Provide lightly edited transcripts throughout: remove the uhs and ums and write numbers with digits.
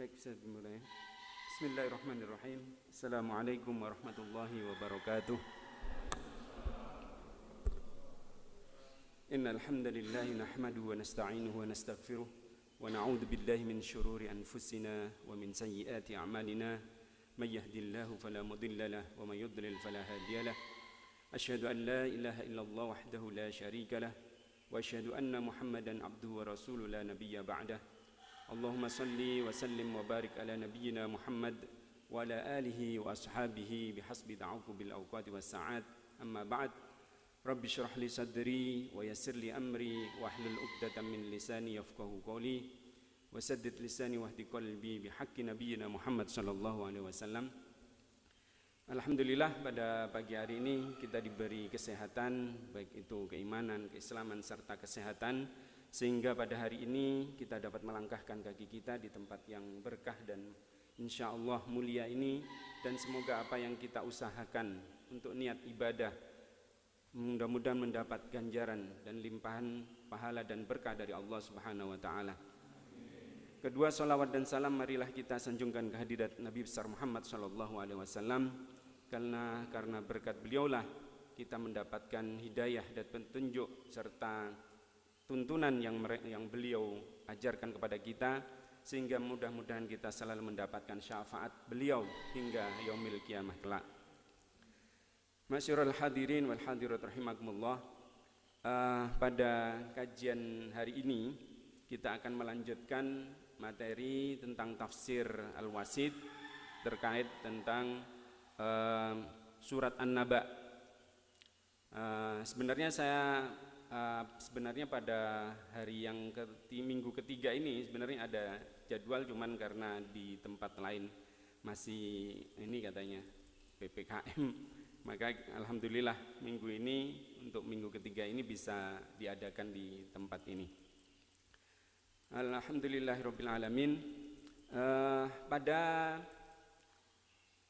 Baik, bisa dimulai. Bismillahirrahmanirrahim. Assalamualaikum warahmatullahi wabarakatuh. Innal hamdalillah nahmaduhu wa nasta'inuhu wa nastaghfiruh wa na'udzu billahi min shururi anfusina wa min sayyiati a'malina. May yahdihillahu fala mudilla lahu wa may yudlil fala hadiya lahu. Asyhadu an la ilaha illallah wahdahu la syarika lahu wa asyhadu anna Muhammadan abduhu wa rasuluhu la nabiyya ba'dahu. Allahumma salli wa sallim wa barik ala nabiyyina Muhammad wa ala alihi wa ashabihi bihasbi da'uku bil awqati was sa'at. Amma ba'd. Rabbi syrah li sadri wa yassir li amri wa hlul 'uqdatam min lisani yafqahu qawli wa saddid lisani wahdi qalbi bihaqqi nabiyyina Muhammad sallallahu alaihi wasallam. Alhamdulillah, pada pagi hari ini kita diberi kesehatan, baik itu keimanan, keislaman serta kesehatan, sehingga pada hari ini kita dapat melangkahkan kaki kita di tempat yang berkah dan insya Allah mulia ini. Dan semoga apa yang kita usahakan untuk niat ibadah mudah-mudahan mendapat ganjaran dan limpahan pahala dan berkah dari Allah Subhanahu wa ta'ala. Kedua, salawat dan salam marilah kita sanjungkan kehadirat Nabi besar Muhammad sallallahu alaihi wasallam, karena berkat beliaulah kita mendapatkan hidayah dan petunjuk serta tuntunan yang beliau ajarkan kepada kita, sehingga mudah-mudahan kita selalu mendapatkan syafaat beliau hingga yaumil qiyamah kelak. Masyarul hadirin wal hadirat rahimakumullah. Pada kajian hari ini kita akan melanjutkan materi tentang tafsir Al-Wasit terkait tentang surat An-Naba. Sebenarnya pada hari yang minggu ketiga ini sebenarnya ada jadwal, cuman karena di tempat lain masih ini katanya PPKM, maka alhamdulillah minggu ini untuk minggu ketiga ini bisa diadakan di tempat ini. Alhamdulillahirabbil alamin. Pada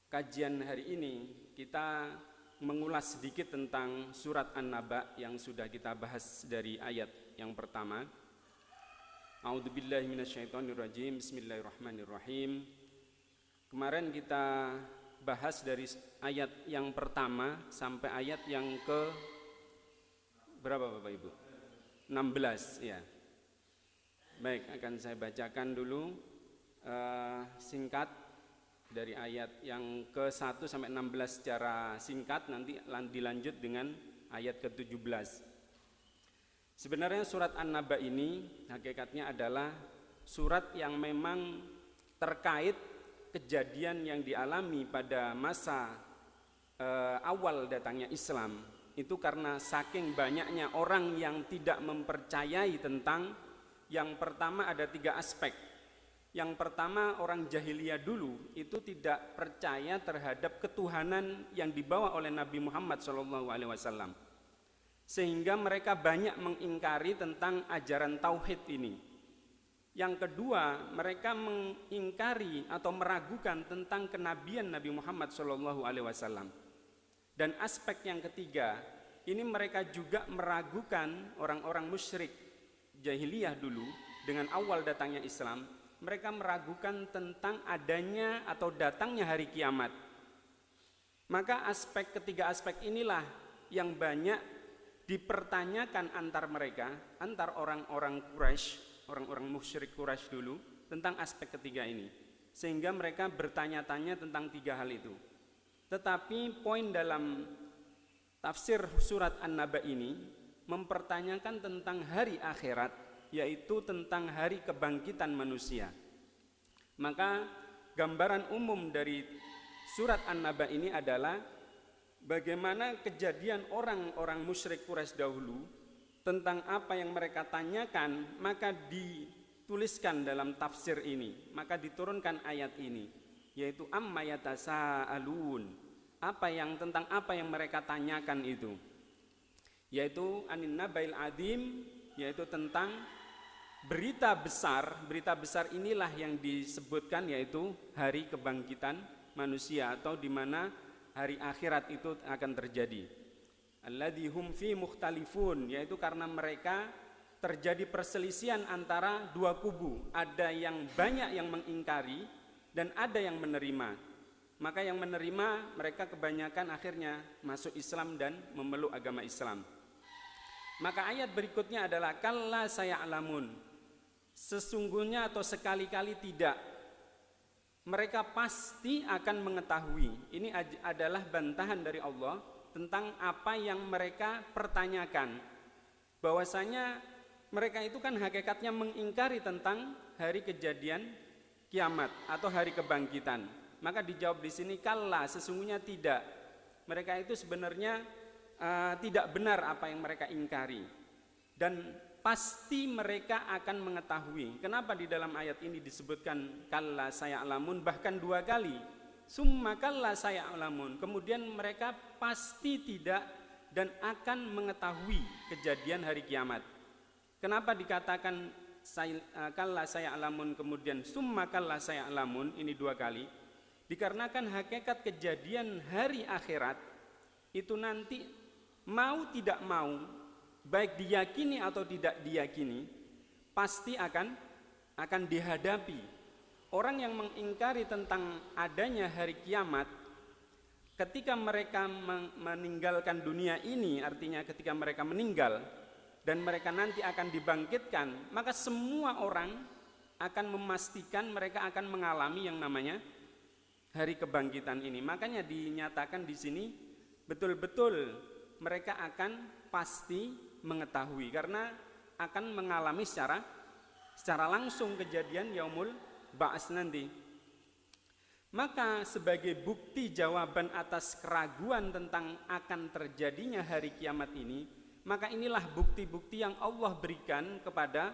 kajian hari ini kita mengulas sedikit tentang surat An-Naba yang sudah kita bahas dari ayat yang pertama. A'udzubillahi minasyaitonirrajim. Bismillahirrahmanirrahim. Kemarin kita bahas dari ayat yang pertama sampai ayat yang ke berapa Bapak Ibu? 16 ya. Baik, akan saya bacakan dulu singkat dari ayat yang ke-1 sampai 16 secara singkat, nanti dilanjut dengan ayat ke-17. Sebenarnya surat An-Naba ini hakikatnya adalah surat yang memang terkait kejadian yang dialami pada masa awal datangnya Islam. Itu karena saking banyaknya orang yang tidak mempercayai tentang, yang pertama ada 3 aspek. Yang pertama, orang jahiliyah dulu itu tidak percaya terhadap ketuhanan yang dibawa oleh Nabi Muhammad SAW, sehingga mereka banyak mengingkari tentang ajaran tauhid ini. Yang kedua, mereka mengingkari atau meragukan tentang kenabian Nabi Muhammad SAW. Dan aspek yang ketiga, ini mereka juga meragukan orang-orang musyrik jahiliyah dulu dengan awal datangnya Islam. Mereka meragukan tentang adanya atau datangnya hari kiamat. Maka ketiga aspek inilah yang banyak dipertanyakan antar mereka, antar orang-orang Quraisy, orang-orang musyrik Quraisy dulu tentang aspek ketiga ini, sehingga mereka bertanya-tanya tentang 3 hal itu. Tetapi poin dalam tafsir surat An-Naba ini mempertanyakan tentang hari akhirat, yaitu tentang hari kebangkitan manusia. Maka gambaran umum dari surat An-Naba ini adalah bagaimana kejadian orang-orang musyrik Quraisy dahulu, tentang apa yang mereka tanyakan, maka dituliskan dalam tafsir ini, maka diturunkan ayat ini, yaitu amma yatasaalun, tentang apa yang mereka tanyakan itu, yaitu anin nabail adim, yaitu tentang berita besar inilah yang disebutkan, yaitu hari kebangkitan manusia, atau di mana hari akhirat itu akan terjadi. Alladzi hum fi mukhtalifun, yaitu karena mereka terjadi perselisihan antara dua kubu. Ada yang banyak yang mengingkari dan ada yang menerima. Maka yang menerima mereka kebanyakan akhirnya masuk Islam dan memeluk agama Islam. Maka ayat berikutnya adalah kalla saya'lamun. Sesungguhnya atau sekali-kali tidak. Mereka pasti akan mengetahui. Ini adalah bantahan dari Allah tentang apa yang mereka pertanyakan. Bahwasanya mereka itu kan hakikatnya mengingkari tentang hari kejadian kiamat atau hari kebangkitan. Maka dijawab di sini kalla, sesungguhnya tidak. Mereka itu sebenarnya tidak benar apa yang mereka ingkari. Dan pasti mereka akan mengetahui. Kenapa di dalam ayat ini disebutkan kalla saya'lamun bahkan 2 kali? Summa kalla saya'lamun. Kemudian mereka pasti tidak dan akan mengetahui kejadian hari kiamat. Kenapa dikatakan kalla saya'lamun kemudian summa kalla saya'lamun ini 2 kali? Dikarenakan hakikat kejadian hari akhirat itu nanti mau tidak mau, baik diyakini atau tidak diyakini, pasti akan dihadapi. Orang yang mengingkari tentang adanya hari kiamat, ketika mereka meninggalkan dunia ini, artinya ketika mereka meninggal dan mereka nanti akan dibangkitkan, maka semua orang akan memastikan mereka akan mengalami yang namanya hari kebangkitan ini. Makanya dinyatakan di sini betul-betul mereka akan pasti mengetahui karena akan mengalami secara langsung kejadian yaumul ba'ats nanti. Maka sebagai bukti jawaban atas keraguan tentang akan terjadinya hari kiamat ini, maka inilah bukti-bukti yang Allah berikan kepada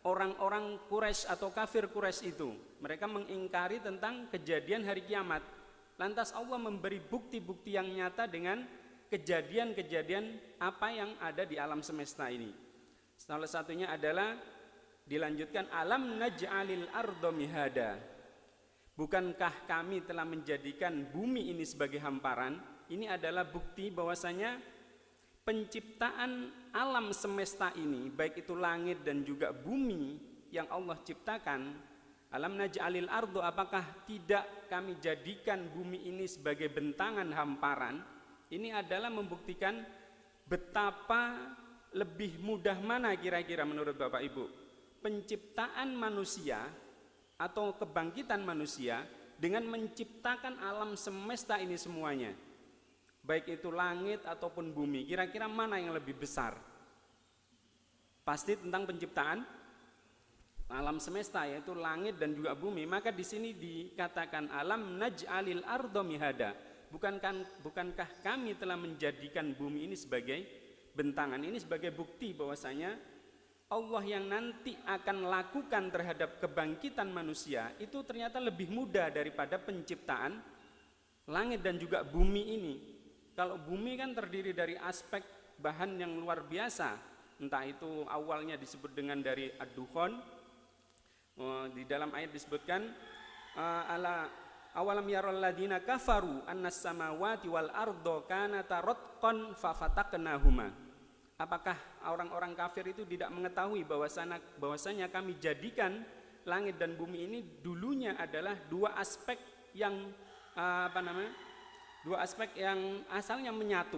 orang-orang Quraisy atau kafir Quraisy itu. Mereka mengingkari tentang kejadian hari kiamat. Lantas Allah memberi bukti-bukti yang nyata dengan kejadian-kejadian apa yang ada di alam semesta ini. Salah satunya adalah dilanjutkan alam naj'alil ardo mihada. Bukankah kami telah menjadikan bumi ini sebagai hamparan? Ini adalah bukti bahwasanya penciptaan alam semesta ini, baik itu langit dan juga bumi yang Allah ciptakan, alam naj'alil ardo, apakah tidak kami jadikan bumi ini sebagai bentangan hamparan? Ini adalah membuktikan betapa lebih mudah mana kira-kira menurut Bapak Ibu penciptaan manusia atau kebangkitan manusia dengan menciptakan alam semesta ini semuanya, baik itu langit ataupun bumi. Kira-kira mana yang lebih besar? Pasti tentang penciptaan alam semesta, yaitu langit dan juga bumi. Maka di sini dikatakan alam naj'alil ardo mihada. Bukankah kami telah menjadikan bumi ini sebagai bentangan? Ini sebagai bukti bahwasanya Allah yang nanti akan lakukan terhadap kebangkitan manusia itu ternyata lebih mudah daripada penciptaan langit dan juga bumi ini. Kalau bumi kan terdiri dari aspek bahan yang luar biasa, entah itu awalnya disebut dengan dari ad-dukhon. Di dalam ayat disebutkan awalam yaral ladina kafaru annas samawati wal ardo kanata ratqan fafataqnahuma. Apakah orang-orang kafir itu tidak mengetahui bahwasanya kami jadikan langit dan bumi ini dulunya adalah dua aspek yang dua aspek yang asalnya menyatu.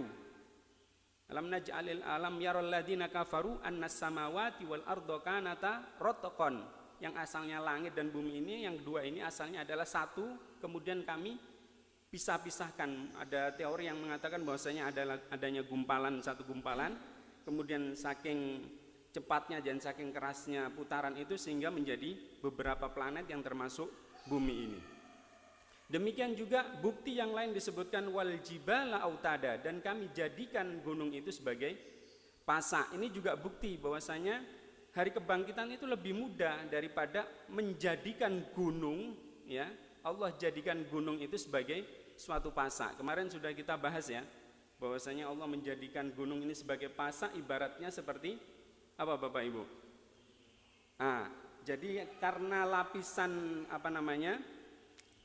Alam yaral ladina kafaru annas samawati wal ardo kanata ratqan. Yang asalnya langit dan bumi ini, yang dua ini asalnya adalah satu, kemudian kami pisah-pisahkan. Ada teori yang mengatakan bahwasanya adanya gumpalan, satu gumpalan, kemudian saking cepatnya dan saking kerasnya putaran itu sehingga menjadi beberapa planet yang termasuk bumi ini. Demikian juga bukti yang lain disebutkan wal jibala autada, dan kami jadikan gunung itu sebagai pasak. Ini juga bukti bahwasanya hari kebangkitan itu lebih mudah daripada menjadikan gunung, ya. Allah jadikan gunung itu sebagai suatu pasak. Kemarin sudah kita bahas ya, bahwasanya Allah menjadikan gunung ini sebagai pasak, ibaratnya seperti apa Bapak Ibu? Jadi karena lapisan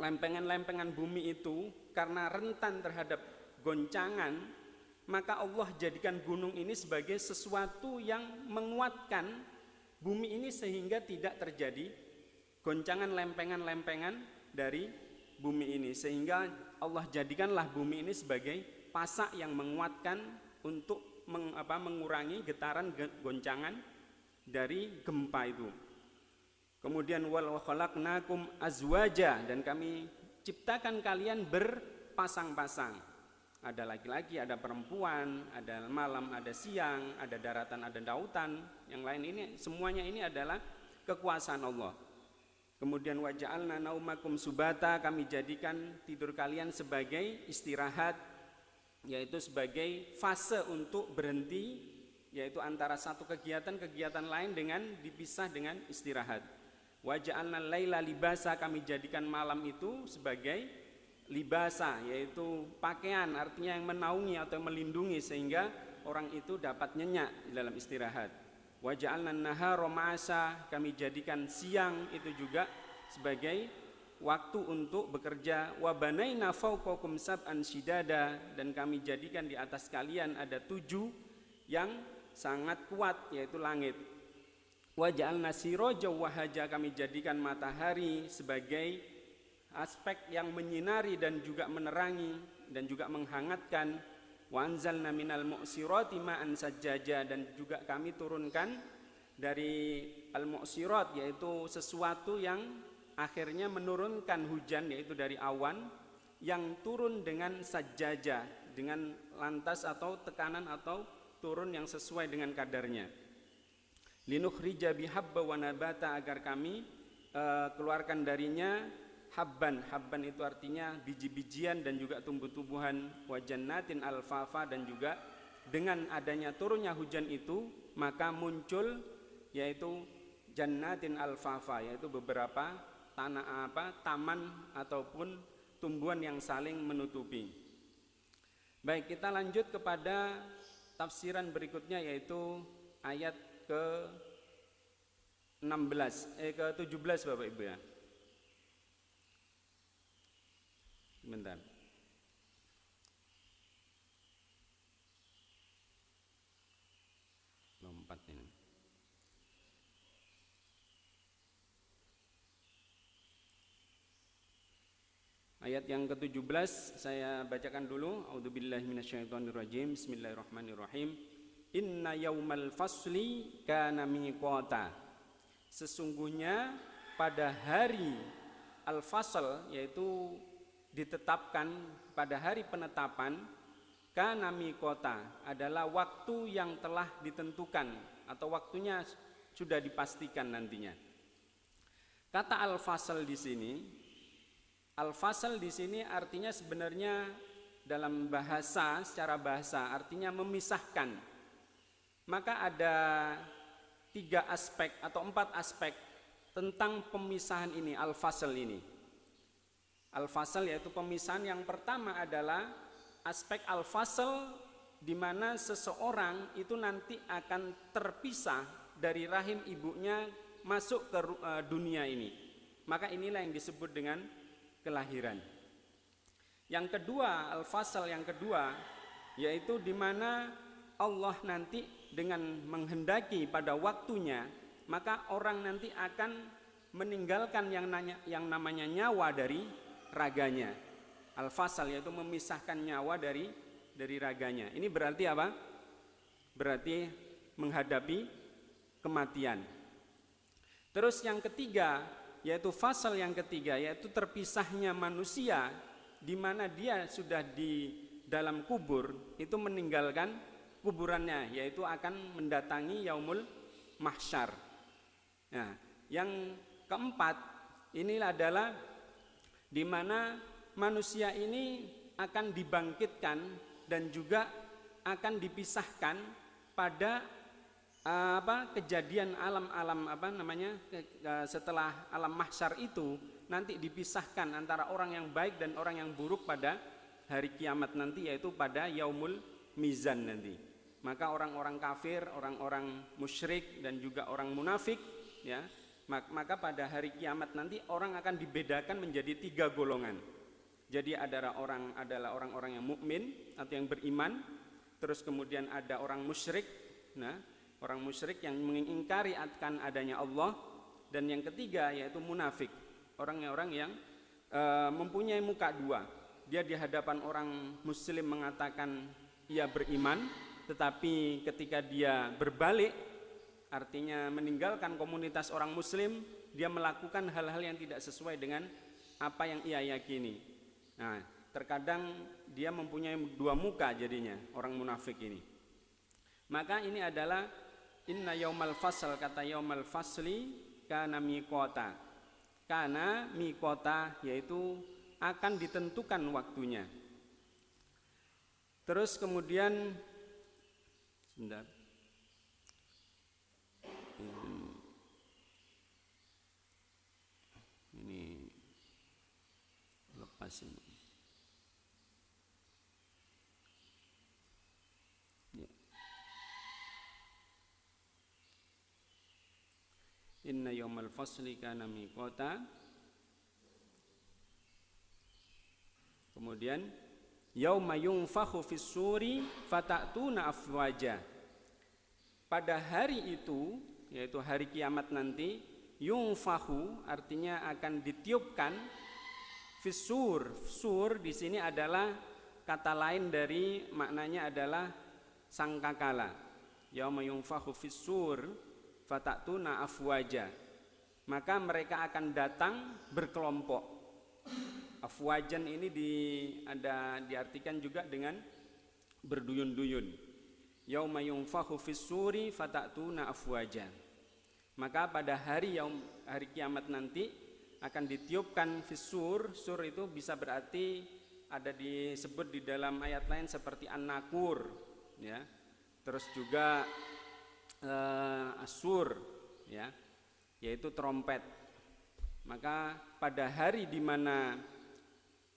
lempengan-lempengan bumi itu karena rentan terhadap goncangan, maka Allah jadikan gunung ini sebagai sesuatu yang menguatkan bumi ini sehingga tidak terjadi goncangan lempengan-lempengan dari bumi ini, sehingga Allah jadikanlah bumi ini sebagai pasak yang menguatkan untuk mengurangi getaran goncangan dari gempa itu. Kemudian wal khalaqnakum azwaja, dan kami ciptakan kalian berpasang-pasang. Ada laki-laki, ada perempuan, ada malam, ada siang, ada daratan, ada lautan. Yang lain ini semuanya ini adalah kekuasaan Allah. Kemudian waja'alna naumakum subata, kami jadikan tidur kalian sebagai istirahat, yaitu sebagai fase untuk berhenti, yaitu antara satu kegiatan lain dengan dipisah dengan istirahat. Waja'alna laila libasa, kami jadikan malam itu sebagai libasa, yaitu pakaian, artinya yang menaungi atau melindungi sehingga orang itu dapat nyenyak di dalam istirahat. Waja'alna nahara ma'asa, kami jadikan siang itu juga sebagai waktu untuk bekerja. Wa banaina fawqakum sab'an shidada, dan kami jadikan di atas kalian ada 7 yang sangat kuat, yaitu langit. Wa ja'alna siraja wahaja, kami jadikan matahari sebagai aspek yang menyinari dan juga menerangi dan juga menghangatkan. Wa anzalna minal mu'sirati ma'an sajjaja, dan juga kami turunkan dari al-mu'sirat, yaitu sesuatu yang akhirnya menurunkan hujan, yaitu dari awan yang turun dengan sajjaja, dengan lantas atau tekanan atau turun yang sesuai dengan kadarnya. Linukhrija bihabba wa nabata, agar kami keluarkan darinya habban itu artinya biji-bijian dan juga tumbuh-tumbuhan, wa jannatin alfafa, dan juga dengan adanya turunnya hujan itu maka muncul yaitu jannatin alfafa, yaitu beberapa taman ataupun tumbuhan yang saling menutupi. Baik, kita lanjut kepada tafsiran berikutnya, yaitu ayat ke-17 Bapak Ibu ya. Sebentar. Lompat ini. Ayat yang ke-17 saya bacakan dulu. A'udzubillahi minasyaitonirrajim. Bismillahirrahmanirrahim. Inna yaumal fasli kana miqata. Sesungguhnya pada hari al-fasl, yaitu ditetapkan pada hari penetapan, kana miqata, adalah waktu yang telah ditentukan atau waktunya sudah dipastikan nantinya. Kata al-fasl di sini, al-fasl di sini artinya sebenarnya dalam bahasa, secara bahasa artinya memisahkan. Maka ada 3 aspek atau 4 aspek tentang pemisahan ini, al-fasl ini. Al-fasl yaitu pemisahan. Yang pertama adalah aspek al-fasl, di mana seseorang itu nanti akan terpisah dari rahim ibunya masuk ke dunia ini. Maka inilah yang disebut dengan kelahiran. Yang kedua, al-fasl yang kedua, yaitu di mana Allah nanti dengan menghendaki pada waktunya, maka orang nanti akan meninggalkan yang namanya nyawa dari raganya. Al-fasl yaitu memisahkan nyawa dari raganya. Ini berarti apa? Berarti menghadapi kematian. Terus yang ketiga, yaitu fasal yang ketiga, yaitu terpisahnya manusia, di mana dia sudah di dalam kubur, itu meninggalkan kuburannya, yaitu akan mendatangi yaumul mahsyar. Nah, yang keempat inilah adalah di mana manusia ini akan dibangkitkan dan juga akan dipisahkan pada kejadian alam setelah alam mahsyar itu, nanti dipisahkan antara orang yang baik dan orang yang buruk pada hari kiamat nanti, yaitu pada yaumul mizan nanti. Maka orang-orang kafir, orang-orang musyrik dan juga orang munafik, ya, maka pada hari kiamat nanti orang akan dibedakan menjadi 3 golongan. Jadi adalah orang-orang yang mukmin atau yang beriman, terus kemudian ada orang musyrik, nah, orang musyrik yang mengingkari akan adanya Allah. Dan yang ketiga yaitu munafik, orang-orang yang mempunyai muka dua. Dia di hadapan orang muslim mengatakan ia beriman, tetapi ketika dia berbalik, artinya meninggalkan komunitas orang muslim, dia melakukan hal-hal yang tidak sesuai dengan apa yang ia yakini. Nah, terkadang dia mempunyai dua muka jadinya orang munafik ini. Maka ini adalah inna yaumal fasl, kata yaumal fasli kana miqata. Kana miqata yaitu akan ditentukan waktunya. Terus kemudian sebentar. Ini lepas ini. Ya. Inna yaumal fasli kana miqata. Kemudian yauma yunfakhu fis suri fatatuna afwaja. Pada hari itu, yaitu hari kiamat nanti, yunfakhu artinya akan ditiupkan fis sur. Sur di sini adalah kata lain dari maknanya adalah sangkakala. Yauma yunfakhu fis sur fatatuna afwaja. Maka mereka akan datang berkelompok. Afwajan ini diartikan juga dengan berduyun-duyun. Yauma yunfakhu fis suri fatatuna afwaja. Maka pada hari kiamat nanti akan ditiupkan fis sur. Sur itu bisa berarti ada disebut di dalam ayat lain seperti an-nakur, ya. Terus juga asur, ya, yaitu trompet. Maka pada hari di mana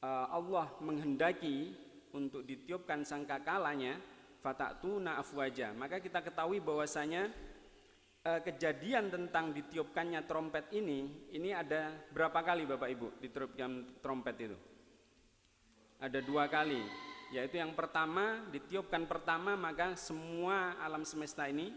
Allah menghendaki untuk ditiupkan sangkakalanya, fatatuna afwaja, maka kita ketahui bahwasanya kejadian tentang ditiupkannya trompet ini ada berapa kali Bapak Ibu ditiupkan trompet itu? Ada 2 kali, yaitu yang pertama ditiupkan pertama maka semua alam semesta ini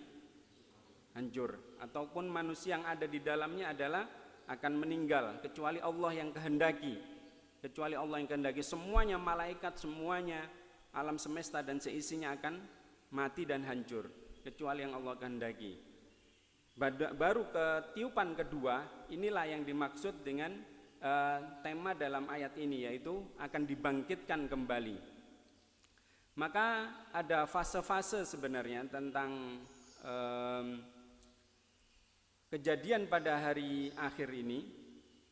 hancur, ataupun manusia yang ada di dalamnya adalah akan meninggal kecuali Allah yang kehendaki. Kecuali Allah yang kehendaki, semuanya malaikat, semuanya alam semesta dan seisinya akan mati dan hancur kecuali yang Allah kehendaki. Baru ketiupan kedua, inilah yang dimaksud dengan tema dalam ayat ini, yaitu akan dibangkitkan kembali. Maka ada fase-fase sebenarnya tentang kejadian pada hari akhir ini,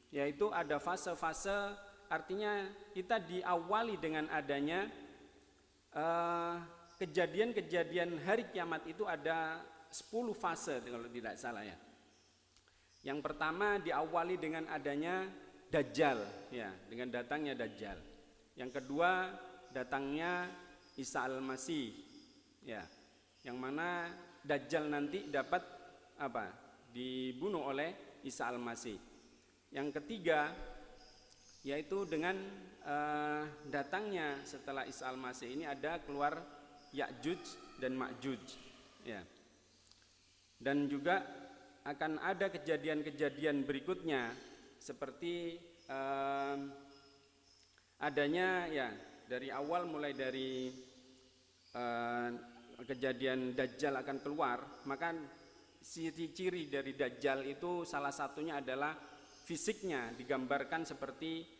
yaitu ada fase-fase. Artinya kita diawali dengan adanya kejadian-kejadian hari kiamat itu ada 10 fase kalau tidak salah, ya. Yang pertama diawali dengan adanya Dajjal, ya, dengan datangnya Dajjal. Yang kedua datangnya Isa al-Masih, ya, yang mana Dajjal nanti dapat dibunuh oleh Isa al-Masih. Yang ketiga yaitu dengan datangnya setelah Isa al-Masih ini ada keluar Ya'juj dan Ma'juj, ya. Dan juga akan ada kejadian-kejadian berikutnya seperti adanya, ya, dari awal mulai dari kejadian Dajjal akan keluar. Maka ciri-ciri dari Dajjal itu salah satunya adalah fisiknya digambarkan seperti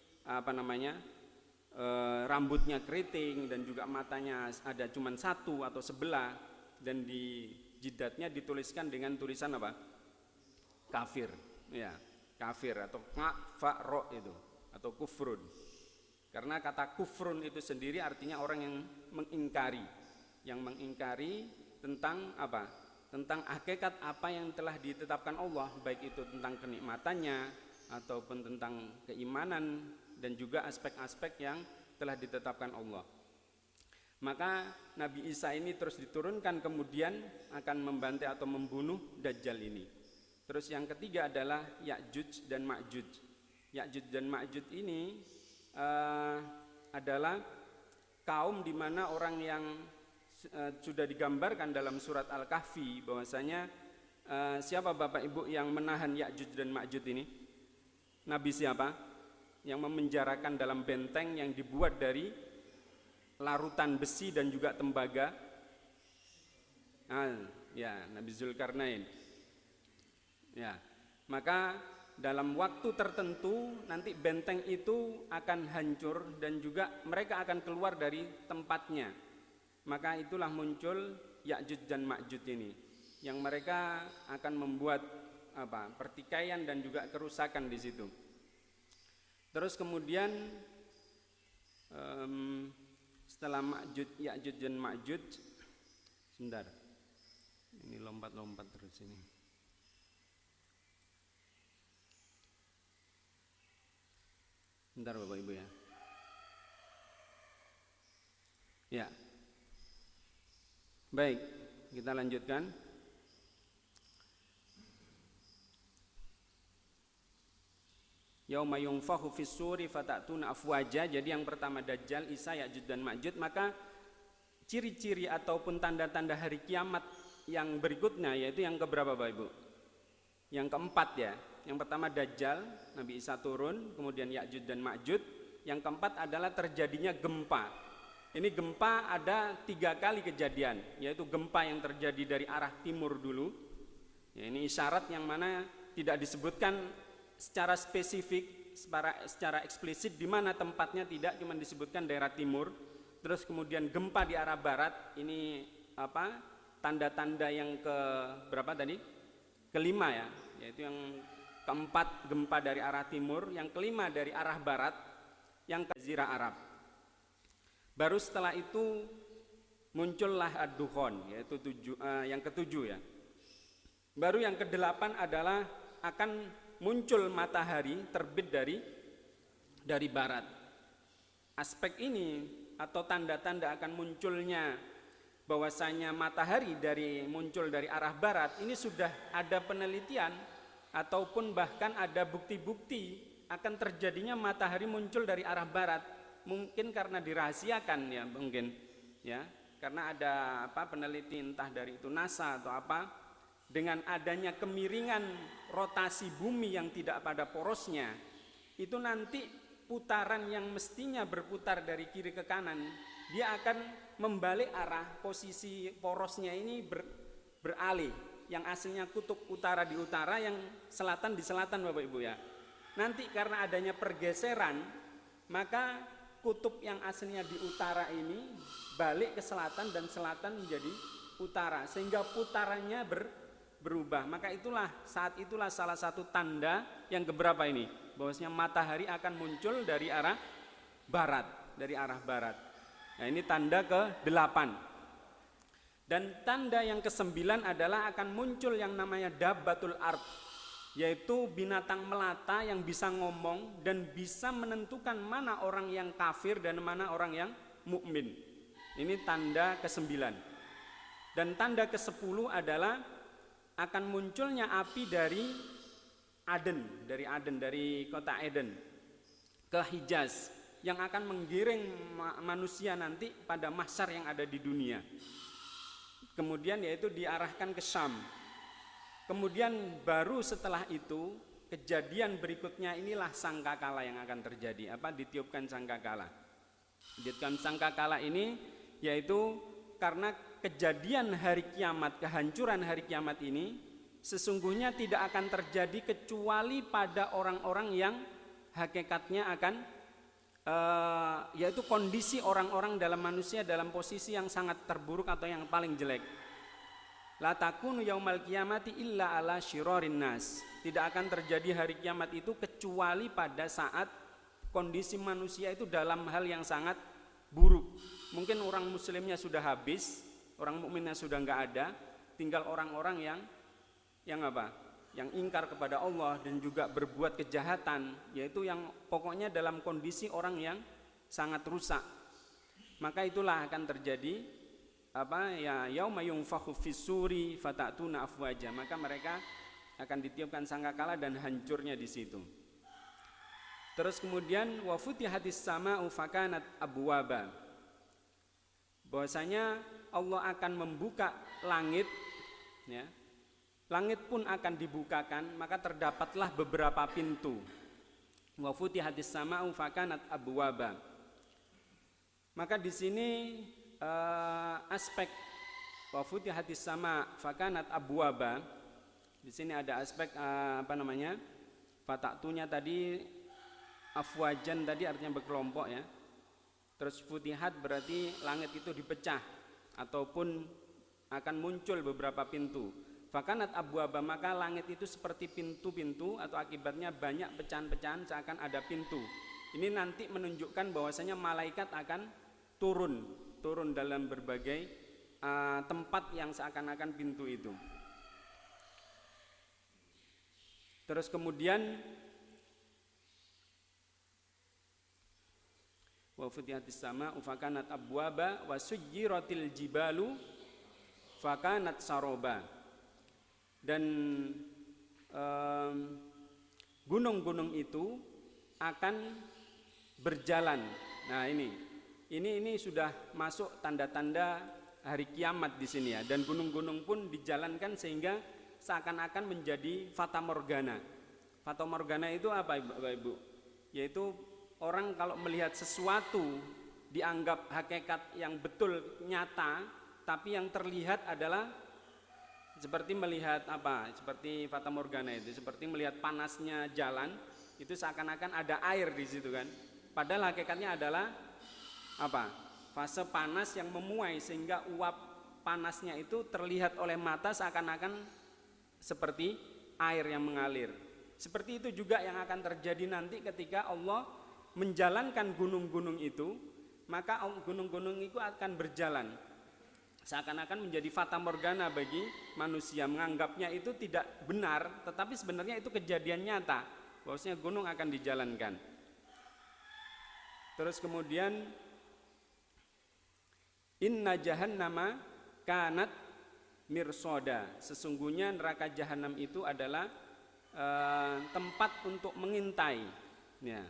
rambutnya keriting dan juga matanya ada cuma satu atau sebelah, dan di jidatnya dituliskan dengan tulisan kafir, ya, kafir atau fa'ro itu atau kufrun. Karena kata kufrun itu sendiri artinya orang yang mengingkari tentang tentang hakikat apa yang telah ditetapkan Allah, baik itu tentang kenikmatannya ataupun tentang keimanan dan juga aspek-aspek yang telah ditetapkan Allah. Maka Nabi Isa ini terus diturunkan kemudian akan membantai atau membunuh Dajjal ini. Terus yang ketiga adalah Ya'juj dan Ma'juj. Ya'juj dan Ma'juj ini adalah kaum di mana orang yang sudah digambarkan dalam surat Al-Kahfi bahwasanya siapa Bapak Ibu yang menahan Ya'juj dan Ma'juj ini? Nabi siapa? Yang memenjarakan dalam benteng yang dibuat dari larutan besi dan juga tembaga. Ya, Nabi Zulkarnain. Ya, maka dalam waktu tertentu nanti benteng itu akan hancur dan juga mereka akan keluar dari tempatnya. Maka itulah muncul Ya'juj dan Ma'juj ini, yang mereka akan membuat pertikaian dan juga kerusakan di situ. Terus kemudian setelah Ya'juj dan Ma'juj, sebentar, ini lompat-lompat terus ini. Bentar Bapak Ibu ya. Ya. Baik, kita lanjutkan. Yauma yunfakhu fis-suri fatatuna afwaja. Jadi yang pertama Dajjal, Isa, Ya'juj dan Ma'juj. Maka ciri-ciri ataupun tanda-tanda hari kiamat yang berikutnya yaitu yang keberapa Bapak Ibu? Yang keempat ya. Yang pertama Dajjal, Nabi Isa turun, kemudian Ya'juj dan Ma'juj. Yang keempat adalah terjadinya gempa. Ini gempa ada 3 kali kejadian, yaitu gempa yang terjadi dari arah timur dulu. Ya, ini isyarat yang mana tidak disebutkan secara spesifik, secara eksplisit di mana tempatnya, tidak, cuma disebutkan daerah timur. Terus kemudian gempa di arah barat, ini tanda-tanda yang ke berapa tadi? Kelima ya, yaitu yang keempat gempa dari arah timur, yang kelima dari arah barat, yang ke Jazirah Arab. Baru setelah itu muncullah ad-dukhon, yaitu yang ketujuh ya. Baru yang kedelapan adalah akan muncul matahari terbit dari barat. Aspek ini atau tanda-tanda akan munculnya bahwasanya matahari muncul dari arah barat ini sudah ada penelitian ataupun bahkan ada bukti-bukti akan terjadinya matahari muncul dari arah barat. Mungkin karena dirahasiakan ya, mungkin ya, karena ada peneliti entah dari itu NASA atau apa, dengan adanya kemiringan rotasi bumi yang tidak pada porosnya, itu nanti putaran yang mestinya berputar dari kiri ke kanan, dia akan membalik arah, posisi porosnya ini beralih. Yang aslinya kutub utara di utara, yang selatan di selatan Bapak Ibu ya. Nanti karena adanya pergeseran, maka kutub yang aslinya di utara ini balik ke selatan dan selatan menjadi utara, sehingga putarannya berubah. Maka saat itulah salah satu tanda yang keberapa ini, bahwasanya matahari akan muncul dari arah barat, Nah ini tanda ke-8. Dan tanda yang ke-9 adalah akan muncul yang namanya dabbatul ard, yaitu binatang melata yang bisa ngomong dan bisa menentukan mana orang yang kafir dan mana orang yang mukmin. Ini tanda ke-9. Dan tanda ke-10 adalah akan munculnya api dari kota Aden ke Hijaz, yang akan menggiring manusia nanti pada mahsyar yang ada di dunia. Kemudian yaitu diarahkan ke Syam. Kemudian baru setelah itu kejadian berikutnya inilah sangkakala yang akan terjadi. Ditiupkan sangkakala. Ditiupkan sangkakala ini yaitu karena kejadian hari kiamat, kehancuran hari kiamat ini sesungguhnya tidak akan terjadi kecuali pada orang-orang yang hakikatnya akan yaitu kondisi orang-orang dalam manusia dalam posisi yang sangat terburuk atau yang paling jelek. La takunu yaumal qiyamati illa ala syirarin nas. Tidak akan terjadi hari kiamat itu kecuali pada saat kondisi manusia itu dalam hal yang sangat buruk. Mungkin orang muslimnya sudah habis, orang mukminnya sudah enggak ada, tinggal orang-orang yang yang ingkar kepada Allah dan juga berbuat kejahatan, yaitu yang pokoknya dalam kondisi orang yang sangat rusak. Maka itulah akan terjadi yauma yunfakhu fis-suri fatatuna afwaja. Maka mereka akan ditiupkan sangkakala dan hancurnya di situ. Terus kemudian wa futihatis sama'u fakanat abwaba. Bahwasanya Allah akan membuka langit, ya, langit pun akan dibukakan, maka terdapatlah beberapa pintu. Wa futihatis sama'u fakanat abwaba. Maka di sini aspek wa futihatis sama' fakanat abwaba. Di sini ada aspek fataktunya tadi afwajan tadi artinya berkelompok ya. Terus futihat berarti langit itu dipecah ataupun akan muncul beberapa pintu. Fakanat abwaba, maka langit itu seperti pintu-pintu atau akibatnya banyak pecahan-pecahan seakan ada pintu. Ini nanti menunjukkan bahwasanya malaikat akan turun dalam berbagai tempat yang seakan-akan pintu itu. Terus kemudian wa futihatis sama fakanat abwaba wa sujjiratil jibalu fakanat saroba. Dan gunung-gunung itu akan berjalan. Nah, ini sudah masuk tanda-tanda hari kiamat di sini ya. Dan gunung-gunung pun dijalankan sehingga seakan-akan menjadi fata morgana. Fata morgana itu apa, Bapak Ibu? Yaitu orang kalau melihat sesuatu dianggap hakikat yang betul nyata, tapi yang terlihat adalah seperti melihat seperti fata morgana itu, seperti melihat panasnya jalan, itu seakan-akan ada air di situ kan. Padahal hakikatnya adalah fase panas yang memuai sehingga uap panasnya itu terlihat oleh mata seakan-akan seperti air yang mengalir. Seperti itu juga yang akan terjadi nanti ketika Allah menjalankan gunung-gunung itu, maka gunung-gunung itu akan berjalan seakan-akan menjadi fata morgana bagi manusia, menganggapnya itu tidak benar, tetapi sebenarnya itu kejadian nyata bahwasanya gunung akan dijalankan. Terus kemudian inna jahannama kanat mirsoda, sesungguhnya neraka jahanam itu adalah tempat untuk mengintai ya.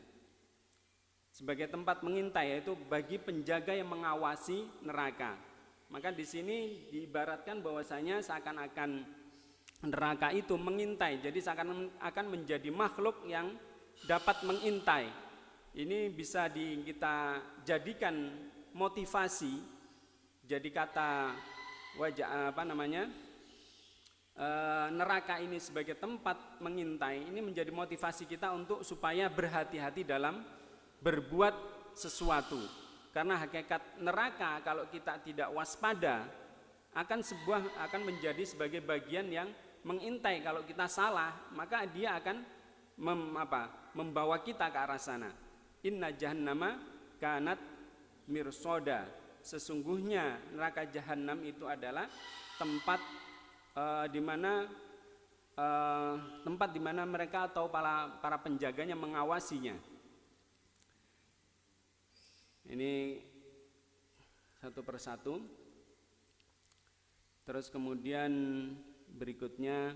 Sebagai tempat mengintai, yaitu bagi penjaga yang mengawasi neraka. Maka di sini diibaratkan bahwasanya seakan-akan neraka itu mengintai, jadi seakan-akan menjadi makhluk yang dapat mengintai. Ini bisa kita jadikan motivasi, jadi kata neraka ini sebagai tempat mengintai, ini menjadi motivasi kita untuk supaya berhati-hati dalam berbuat sesuatu. Karena hakikat neraka kalau kita tidak waspada akan menjadi sebagai bagian yang mengintai. Kalau kita salah, maka dia akan membawa kita ke arah sana. Inna jahannama kanat mirsoda, sesungguhnya neraka jahanam itu adalah tempat di mana mereka atau para penjaganya mengawasinya. Ini satu persatu. Terus kemudian berikutnya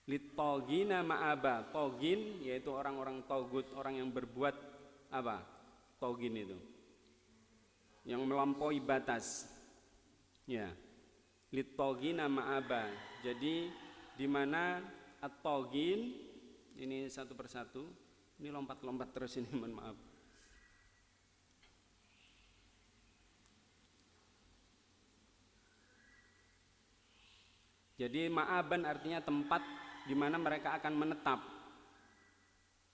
litogina ma'aba. Togin yaitu orang-orang togut, orang yang berbuat togin itu, yang melampaui batas. Ya, litogina ma'aba. Jadi di mana at-togin ini satu persatu, ini lompat-lompat terus ini, mohon maaf. Jadi ma'aban artinya tempat di mana mereka akan menetap.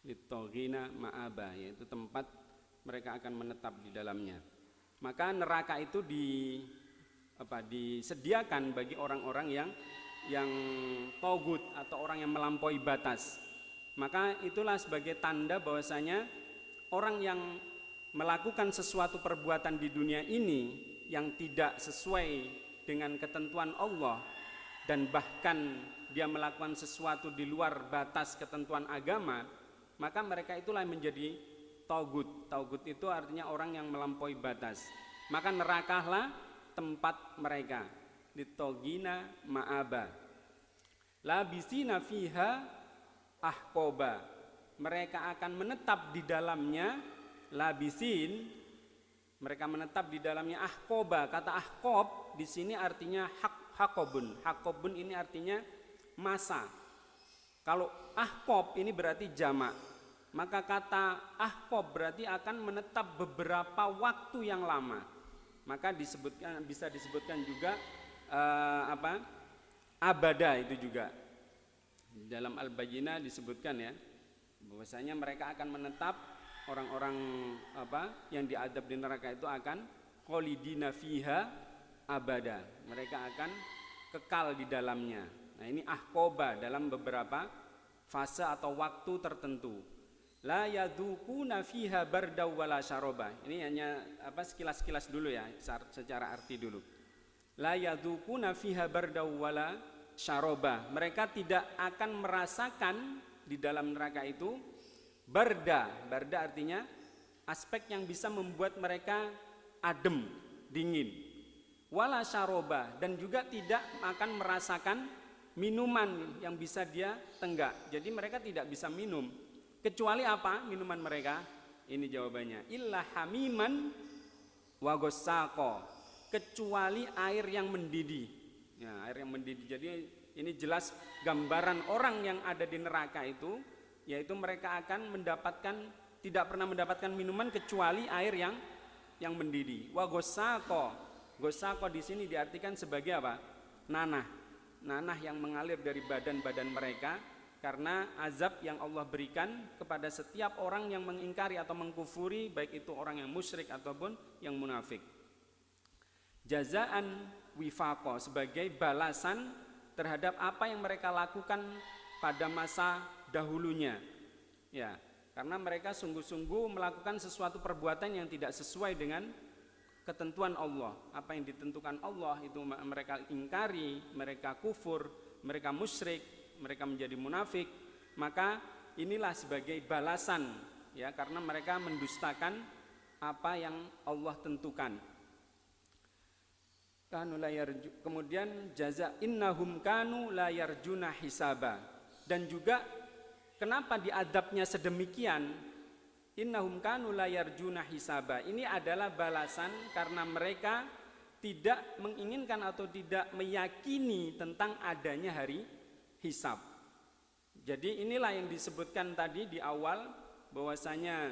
Litogina ma'aba, yaitu tempat mereka akan menetap di dalamnya. Maka neraka itu disediakan bagi orang-orang yang togut atau orang yang melampaui batas. Maka itulah sebagai tanda bahwasanya orang yang melakukan sesuatu perbuatan di dunia ini yang tidak sesuai dengan ketentuan Allah, dan bahkan dia melakukan sesuatu di luar batas ketentuan agama, maka mereka itulah yang menjadi togut. Togut itu artinya orang yang melampaui batas. Maka nerakalah tempat mereka. Litogina ma'aba labisina fiha ahqoba, mereka akan menetap di dalamnya, labisin, mereka menetap di dalamnya ahqoba. Kata ahqob di sini artinya hakobun. Hakobun ini artinya masa. Kalau ahqob ini berarti jamak. Maka kata ahqob berarti akan menetap beberapa waktu yang lama. Maka bisa disebutkan juga abada itu juga. Dalam Al-Bayyinah disebutkan ya, bahwasanya mereka akan menetap, orang-orang yang diadab di neraka itu akan kholidina fiha abada. Mereka akan kekal di dalamnya. Nah, ini ahqoba dalam beberapa fase atau waktu tertentu. La yadzuquna fiha bardaw wala syaroba. Ini hanya sekilas-sekilas dulu ya, secara arti dulu. La yadzuquna fiha bardaw wala syaroba. Mereka tidak akan merasakan di dalam neraka itu barda. Barda artinya aspek yang bisa membuat mereka adem, dingin. Wala syaroba, dan juga tidak akan merasakan minuman yang bisa dia tenggak. Jadi mereka tidak bisa minum. Kecuali apa minuman mereka? Ini jawabannya. Illa hamiman wa ghassaqo. Kecuali air yang mendidih. Ya, air yang mendidih. Jadi ini jelas gambaran orang yang ada di neraka itu, yaitu mereka akan tidak pernah mendapatkan minuman kecuali air yang mendidih. Wa ghassaqo. Ghassaqo di sini diartikan sebagai apa? Nanah. Nanah yang mengalir dari badan-badan mereka karena azab yang Allah berikan kepada setiap orang yang mengingkari atau mengkufuri, baik itu orang yang musyrik ataupun yang munafik. Jazaan wifaqo, sebagai balasan terhadap apa yang mereka lakukan pada masa dahulunya. Ya, karena mereka sungguh-sungguh melakukan sesuatu perbuatan yang tidak sesuai dengan ketentuan Allah. Apa yang ditentukan Allah itu mereka ingkari, mereka kufur, mereka musyrik, mereka menjadi munafik. Maka inilah sebagai balasan ya, karena mereka mendustakan apa yang Allah tentukan. Kemudian jaza innahum kanu la yarjuna hisaba. Dan juga kenapa diadabnya sedemikian? Innahum kanu la yarjuna hisaba. Ini adalah balasan karena mereka tidak menginginkan atau tidak meyakini tentang adanya hari hisab. Jadi inilah yang disebutkan tadi di awal, bahwasanya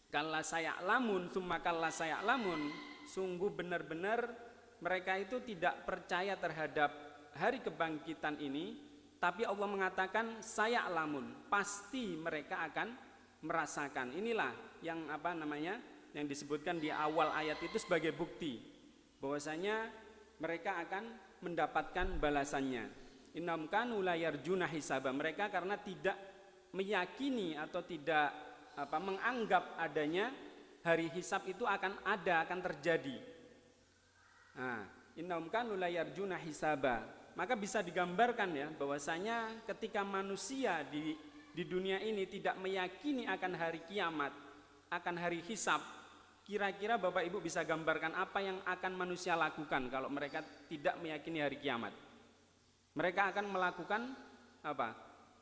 kalla saya'lamun tsumma kalla saya'lamun, sungguh benar-benar mereka itu tidak percaya terhadap hari kebangkitan ini, tapi Allah mengatakan saya'lamun, pasti mereka akan merasakan. Inilah yang yang disebutkan di awal ayat itu sebagai bukti bahwasanya mereka akan mendapatkan balasannya. Innahum kanu la yarjuna hisaba. Mereka karena tidak meyakini atau tidak menganggap adanya hari hisab itu akan terjadi. Nah, innahum kanu la yarjuna hisaba. Maka bisa digambarkan ya bahwasanya ketika manusia di dunia ini tidak meyakini akan hari kiamat, akan hari hisab, kira-kira Bapak Ibu bisa gambarkan apa yang akan manusia lakukan kalau mereka tidak meyakini hari kiamat? Mereka akan melakukan apa?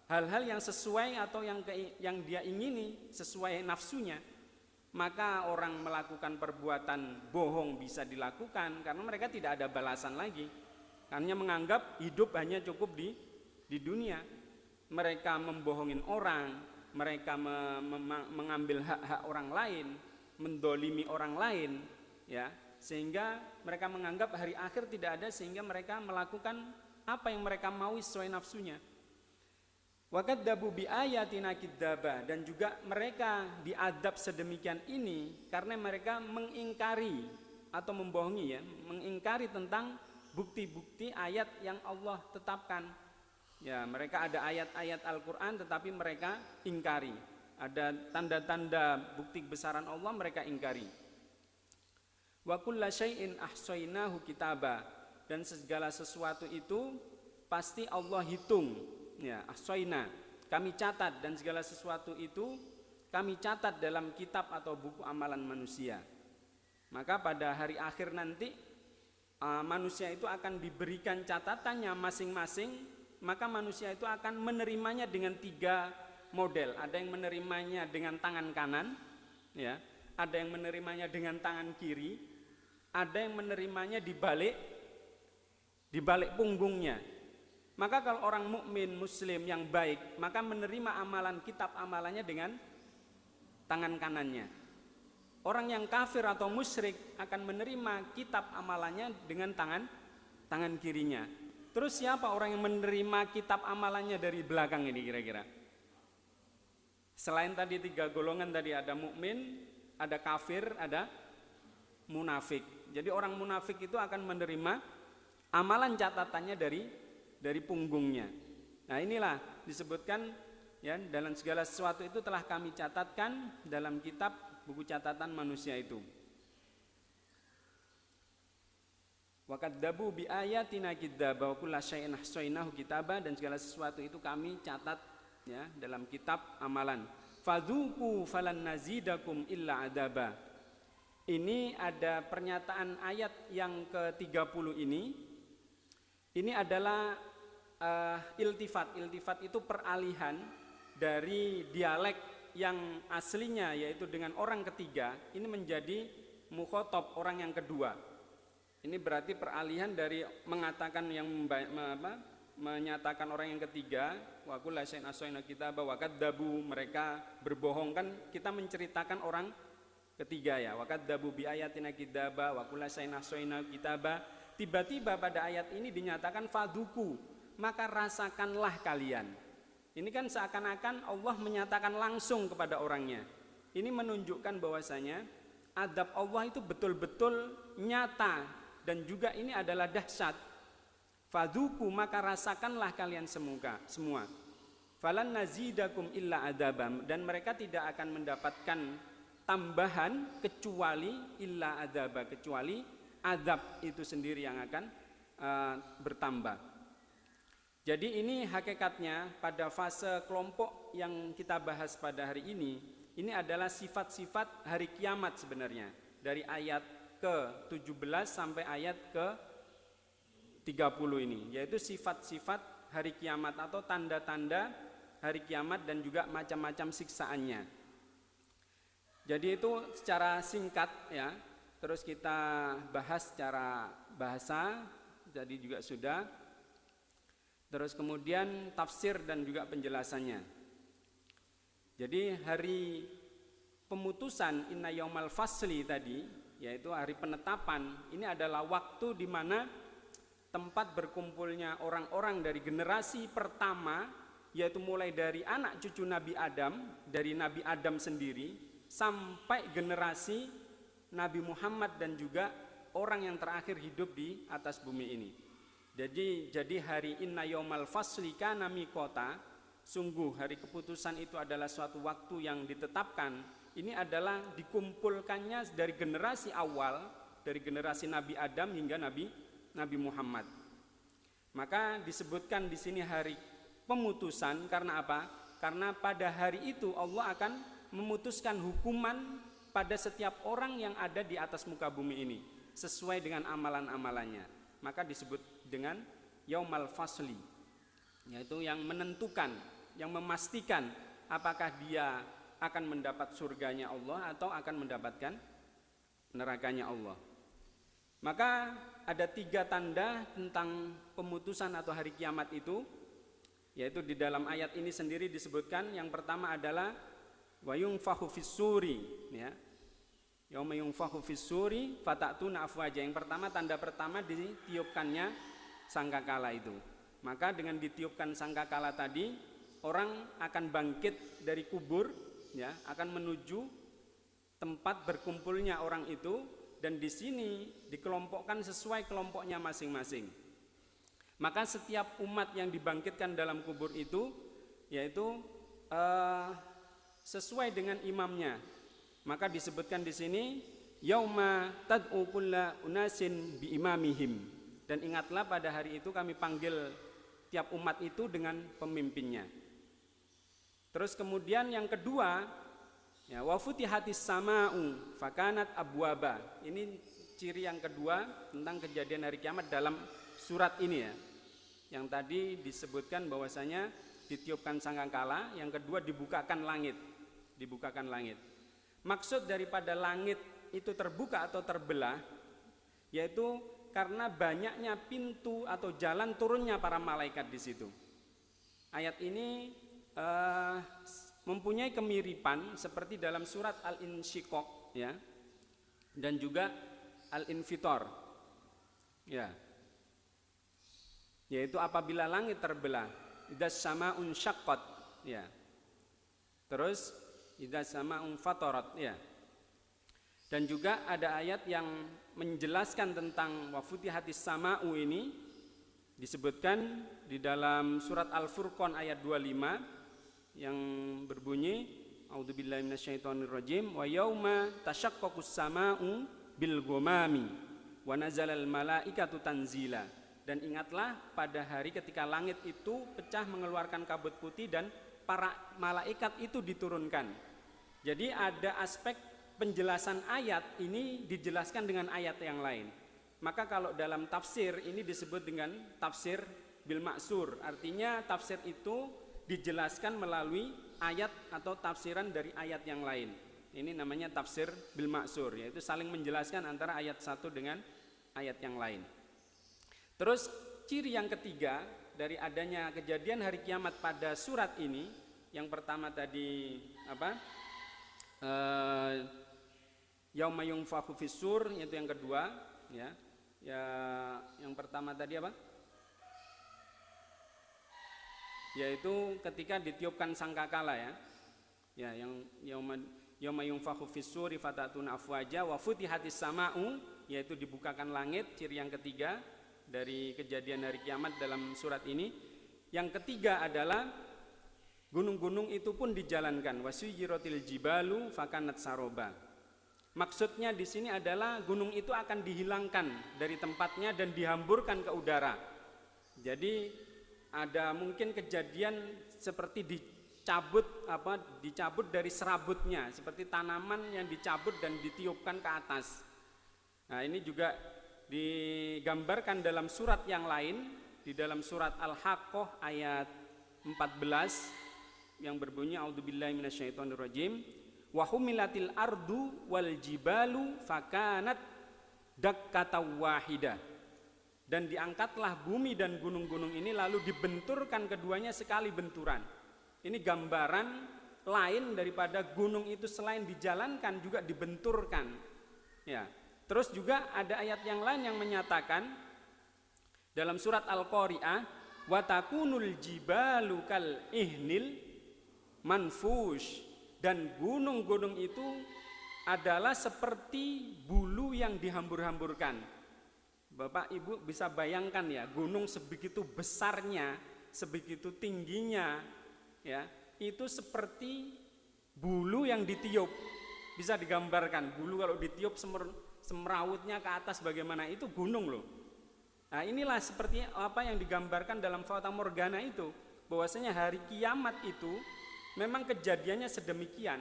Hal-hal yang sesuai atau yang dia ingini, sesuai nafsunya. Maka orang melakukan perbuatan bohong bisa dilakukan karena mereka tidak ada balasan lagi. Karena menganggap hidup hanya cukup di dunia. Mereka membohongin orang, mereka mengambil hak-hak orang lain, mendolimi orang lain, ya, sehingga mereka menganggap hari akhir tidak ada, sehingga mereka melakukan apa yang mereka mau sesuai nafsunya. Wakadzabu bi ayatina kidzaba, dan juga mereka diadab sedemikian ini karena mereka mengingkari atau membohongi ya, mengingkari tentang bukti-bukti ayat yang Allah tetapkan. Ya, mereka ada ayat-ayat Al-Qur'an tetapi mereka ingkari. Ada tanda-tanda bukti kebesaran Allah mereka ingkari. Wa kulla syai'in ahsainahu kitaba, dan segala sesuatu itu pasti Allah hitung. Ya, ahsaina, kami catat, dan segala sesuatu itu kami catat dalam kitab atau buku amalan manusia. Maka pada hari akhir nanti manusia itu akan diberikan catatannya masing-masing, maka manusia itu akan menerimanya dengan tiga model, ada yang menerimanya dengan tangan kanan, ya, ada yang menerimanya dengan tangan kiri, ada yang menerimanya di balik punggungnya. Maka kalau orang mukmin muslim yang baik, maka menerima amalan kitab amalannya dengan tangan kanannya. Orang yang kafir atau musyrik akan menerima kitab amalannya dengan tangan kirinya. Terus siapa orang yang menerima kitab amalannya dari belakang ini kira-kira? Selain tadi 3 golongan tadi, ada mukmin, ada kafir, ada munafik. Jadi orang munafik itu akan menerima amalan catatannya dari punggungnya. Nah, inilah disebutkan, ya, dalam segala sesuatu itu telah kami catatkan dalam kitab buku catatan manusia itu. Wa kadzabu bi ayatina kidzaba wa kullu syai'in ahsaynahu kitaba, dan segala sesuatu itu kami catat, ya, dalam kitab amalan. Fadzuku falan nazidakum illa adaba. Ini ada pernyataan ayat yang ke-30 ini. Ini adalah iltifat. Iltifat itu peralihan dari dialek yang aslinya yaitu dengan orang ketiga ini menjadi mukhotob, orang yang kedua. Ini berarti peralihan dari mengatakan yang menyatakan orang yang ketiga, wa kullu syai'in ahsaynahu kitaba, wa kadzabu, mereka berbohong, kan kita menceritakan orang ketiga, ya, wa kadzabu bi ayatina kidzaba wa kullu syai'in ahsaynahu kitaba. Tiba-tiba pada ayat ini dinyatakan faduku, maka rasakanlah kalian. Ini kan seakan-akan Allah menyatakan langsung kepada orangnya. Ini menunjukkan bahwasanya adab Allah itu betul-betul nyata dan juga ini adalah dahsyat. Faduku, maka rasakanlah kalian semua. Falan nazidakum illa adabam, dan mereka tidak akan mendapatkan tambahan kecuali illa adaba, kecuali azab itu sendiri yang akan bertambah. Jadi ini hakikatnya pada fase kelompok yang kita bahas pada hari ini adalah sifat-sifat hari kiamat sebenarnya. Dari ayat ke-17 sampai ayat ke-30 ini, yaitu sifat-sifat hari kiamat atau tanda-tanda hari kiamat dan juga macam-macam siksaannya. Jadi itu secara singkat, ya. Terus kita bahas secara bahasa, jadi juga sudah. Terus kemudian tafsir dan juga penjelasannya. Jadi hari pemutusan inna yaumal fasli tadi, yaitu hari penetapan, ini adalah waktu di mana tempat berkumpulnya orang-orang dari generasi pertama, yaitu mulai dari anak cucu Nabi Adam, dari Nabi Adam sendiri sampai generasi Nabi Muhammad dan juga orang yang terakhir hidup di atas bumi ini. Jadi hari inna yaumal fasli kana miqata, sungguh hari keputusan itu adalah suatu waktu yang ditetapkan. Ini adalah dikumpulkannya dari generasi awal, dari generasi Nabi Adam hingga Nabi Muhammad. Maka disebutkan di sini hari pemutusan karena apa? Karena pada hari itu Allah akan memutuskan hukuman pada setiap orang yang ada di atas muka bumi ini sesuai dengan amalan-amalannya. Maka disebut dengan yaumal fasli, yaitu yang menentukan, yang memastikan apakah dia akan mendapat surganya Allah atau akan mendapatkan nerakanya Allah. Maka ada 3 tanda tentang pemutusan atau hari kiamat itu, yaitu di dalam ayat ini sendiri disebutkan. Yang pertama adalah wa yunfakhu fis-suri, ya. Yauma yunfakhu fis-suri fatatuna afwaja. Yang pertama, tanda pertama ditiupkannya sangkakala itu. Maka dengan ditiupkan sangkakala tadi, orang akan bangkit dari kubur, ya, akan menuju tempat berkumpulnya orang itu, dan di sini dikelompokkan sesuai kelompoknya masing-masing. Maka setiap umat yang dibangkitkan dalam kubur itu, yaitu sesuai dengan imamnya. Maka disebutkan di sini yauma tad'u kulla unasin bi imamihim, dan ingatlah pada hari itu kami panggil tiap umat itu dengan pemimpinnya. Terus kemudian yang kedua, ya, wa futihatis sama'u fakanat abwaba. Ini ciri yang kedua tentang kejadian hari kiamat dalam surat ini, ya. Yang tadi disebutkan bahwasanya ditiupkan sangkakala, yang kedua dibukakan langit. Dibukakan langit. Maksud daripada langit itu terbuka atau terbelah yaitu karena banyaknya pintu atau jalan turunnya para malaikat di situ. Ayat ini mempunyai kemiripan seperti dalam surat Al-Insyiqaq ya. Dan juga Al-Infitor. Ya. Yaitu apabila langit terbelah, idzas sama'un syaqqat ya. Terus idzas sama'un fatarat ya. Dan juga ada ayat yang menjelaskan tentang wa futihatis sama'u ini disebutkan di dalam surat Al-Furqan ayat 25 yang berbunyi a'udzubillahi minasyaitonirrajim wa yauma tasyaqqaqus sama'u bil ghamami wa nazalal malaikatu tanzila. Dan ingatlah pada hari ketika langit itu pecah mengeluarkan kabut putih dan para malaikat itu diturunkan. Jadi ada aspek penjelasan ayat ini dijelaskan dengan ayat yang lain. Maka kalau dalam tafsir ini disebut dengan tafsir bil maksur. Artinya tafsir itu dijelaskan melalui ayat atau tafsiran dari ayat yang lain. Ini namanya tafsir bil maksur, yaitu saling menjelaskan antara ayat satu dengan ayat yang lain. Terus ciri yang ketiga dari adanya kejadian hari kiamat pada surat ini, yang pertama tadi apa? Yauma yunfakhu fis-sur, yaitu yang kedua ya. Ya, yang pertama tadi apa? Yaitu ketika ditiupkan sangkakala ya. Ya, yang yauma yunfakhu fis-suri fatatuna afwaja wa futihatis sama'u, yaitu dibukakan langit, ciri yang ketiga dari kejadian hari kiamat dalam surat ini. Yang ketiga adalah gunung-gunung itu pun dijalankan, wasuyiratil jibalu fakanat saroba. Maksudnya di sini adalah gunung itu akan dihilangkan dari tempatnya dan dihamburkan ke udara. Jadi ada mungkin kejadian seperti dicabut dari serabutnya, seperti tanaman yang dicabut dan ditiupkan ke atas. Nah, ini juga digambarkan dalam surat yang lain, di dalam surat Al-Haqqah ayat 14 yang berbunyi a'udzubillahi minasyaitonirrajim wa humilatil ardu wal jibalu fakanat dakkatan wahidah. Dan diangkatlah bumi dan gunung-gunung ini lalu dibenturkan keduanya sekali benturan. Ini gambaran lain daripada gunung itu selain dijalankan juga dibenturkan. Ya. Terus juga ada ayat yang lain yang menyatakan dalam surat Al-Qari'ah wa takunul jibalu kal ihnil manfush, dan gunung-gunung itu adalah seperti bulu yang dihambur-hamburkan. Bapak Ibu bisa bayangkan ya, gunung sebegitu besarnya, sebegitu tingginya ya, itu seperti bulu yang ditiup. Bisa digambarkan bulu kalau ditiup semrawutnya ke atas bagaimana, itu gunung loh. Nah, inilah seperti apa yang digambarkan dalam Fata Morgana itu, bahwasanya hari kiamat itu memang kejadiannya sedemikian.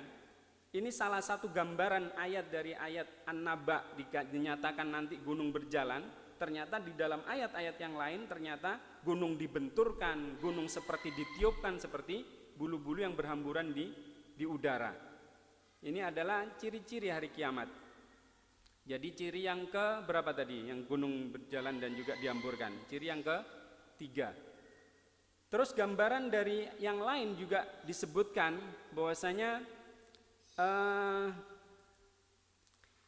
Ini salah satu gambaran ayat dari ayat An-Naba, dinyatakan nanti gunung berjalan. Ternyata di dalam ayat-ayat yang lain ternyata gunung dibenturkan, gunung seperti ditiupkan seperti bulu-bulu yang berhamburan di udara. Ini adalah ciri-ciri hari kiamat. Jadi ciri yang ke berapa tadi? Yang gunung berjalan dan juga dihamburkan. Ciri yang ketiga. Terus gambaran dari yang lain juga disebutkan bahwasanya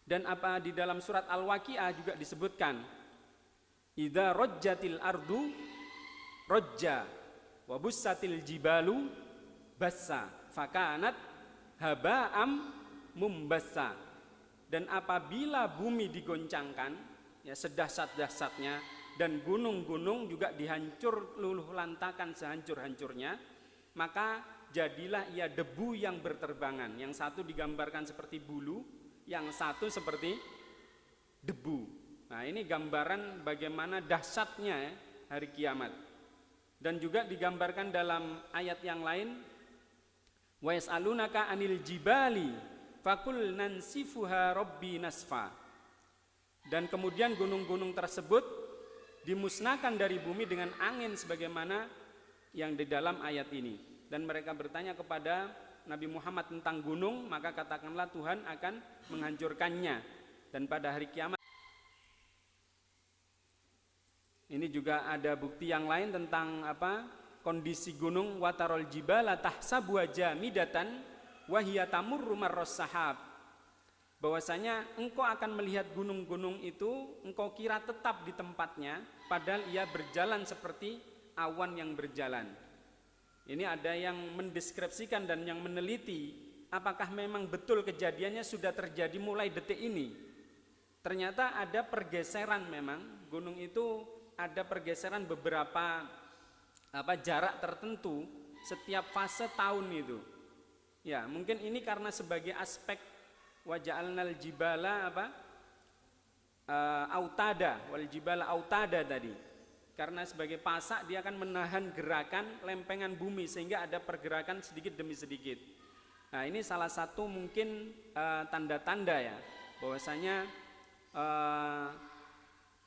dan apa di dalam surat Al-Waqi'ah juga disebutkan idza rajjatil ardu rajja wa bussatil jibalu bassa fakanat haba'am mumbassa. Dan apabila bumi digoncangkan ya sedahsyat-dahsyatnya, dan gunung-gunung juga dihancur luluh lantakan sehancur-hancurnya, maka jadilah ia debu yang berterbangan. Yang satu digambarkan seperti bulu, yang satu seperti debu. Nah, ini gambaran bagaimana dahsyatnya ya, hari kiamat. Dan juga digambarkan dalam ayat yang lain, wa yas'alunaka 'anil jibali fakul nansifuha rabbi nasfa. Dan kemudian gunung-gunung tersebut dimusnahkan dari bumi dengan angin sebagaimana yang di dalam ayat ini. Dan mereka bertanya kepada Nabi Muhammad tentang gunung, maka katakanlah Tuhan akan menghancurkannya. Dan pada hari kiamat. Ini juga ada bukti yang lain tentang kondisi gunung. Watarol jibala tahsabuha jamidatan wa hiya tamurru marras sahab. Bahwasanya engkau akan melihat gunung-gunung itu, engkau kira tetap di tempatnya, padahal ia berjalan seperti awan yang berjalan. Ini ada yang mendeskripsikan dan yang meneliti apakah memang betul kejadiannya sudah terjadi mulai detik ini. Ternyata ada pergeseran, memang gunung itu ada pergeseran beberapa jarak tertentu setiap fase tahun itu. Ya, mungkin ini karena sebagai aspek waja'alnal jibala autada wal jibala autada tadi. Karena sebagai pasak dia akan menahan gerakan lempengan bumi sehingga ada pergerakan sedikit demi sedikit. Nah, ini salah satu mungkin tanda-tanda ya bahwasanya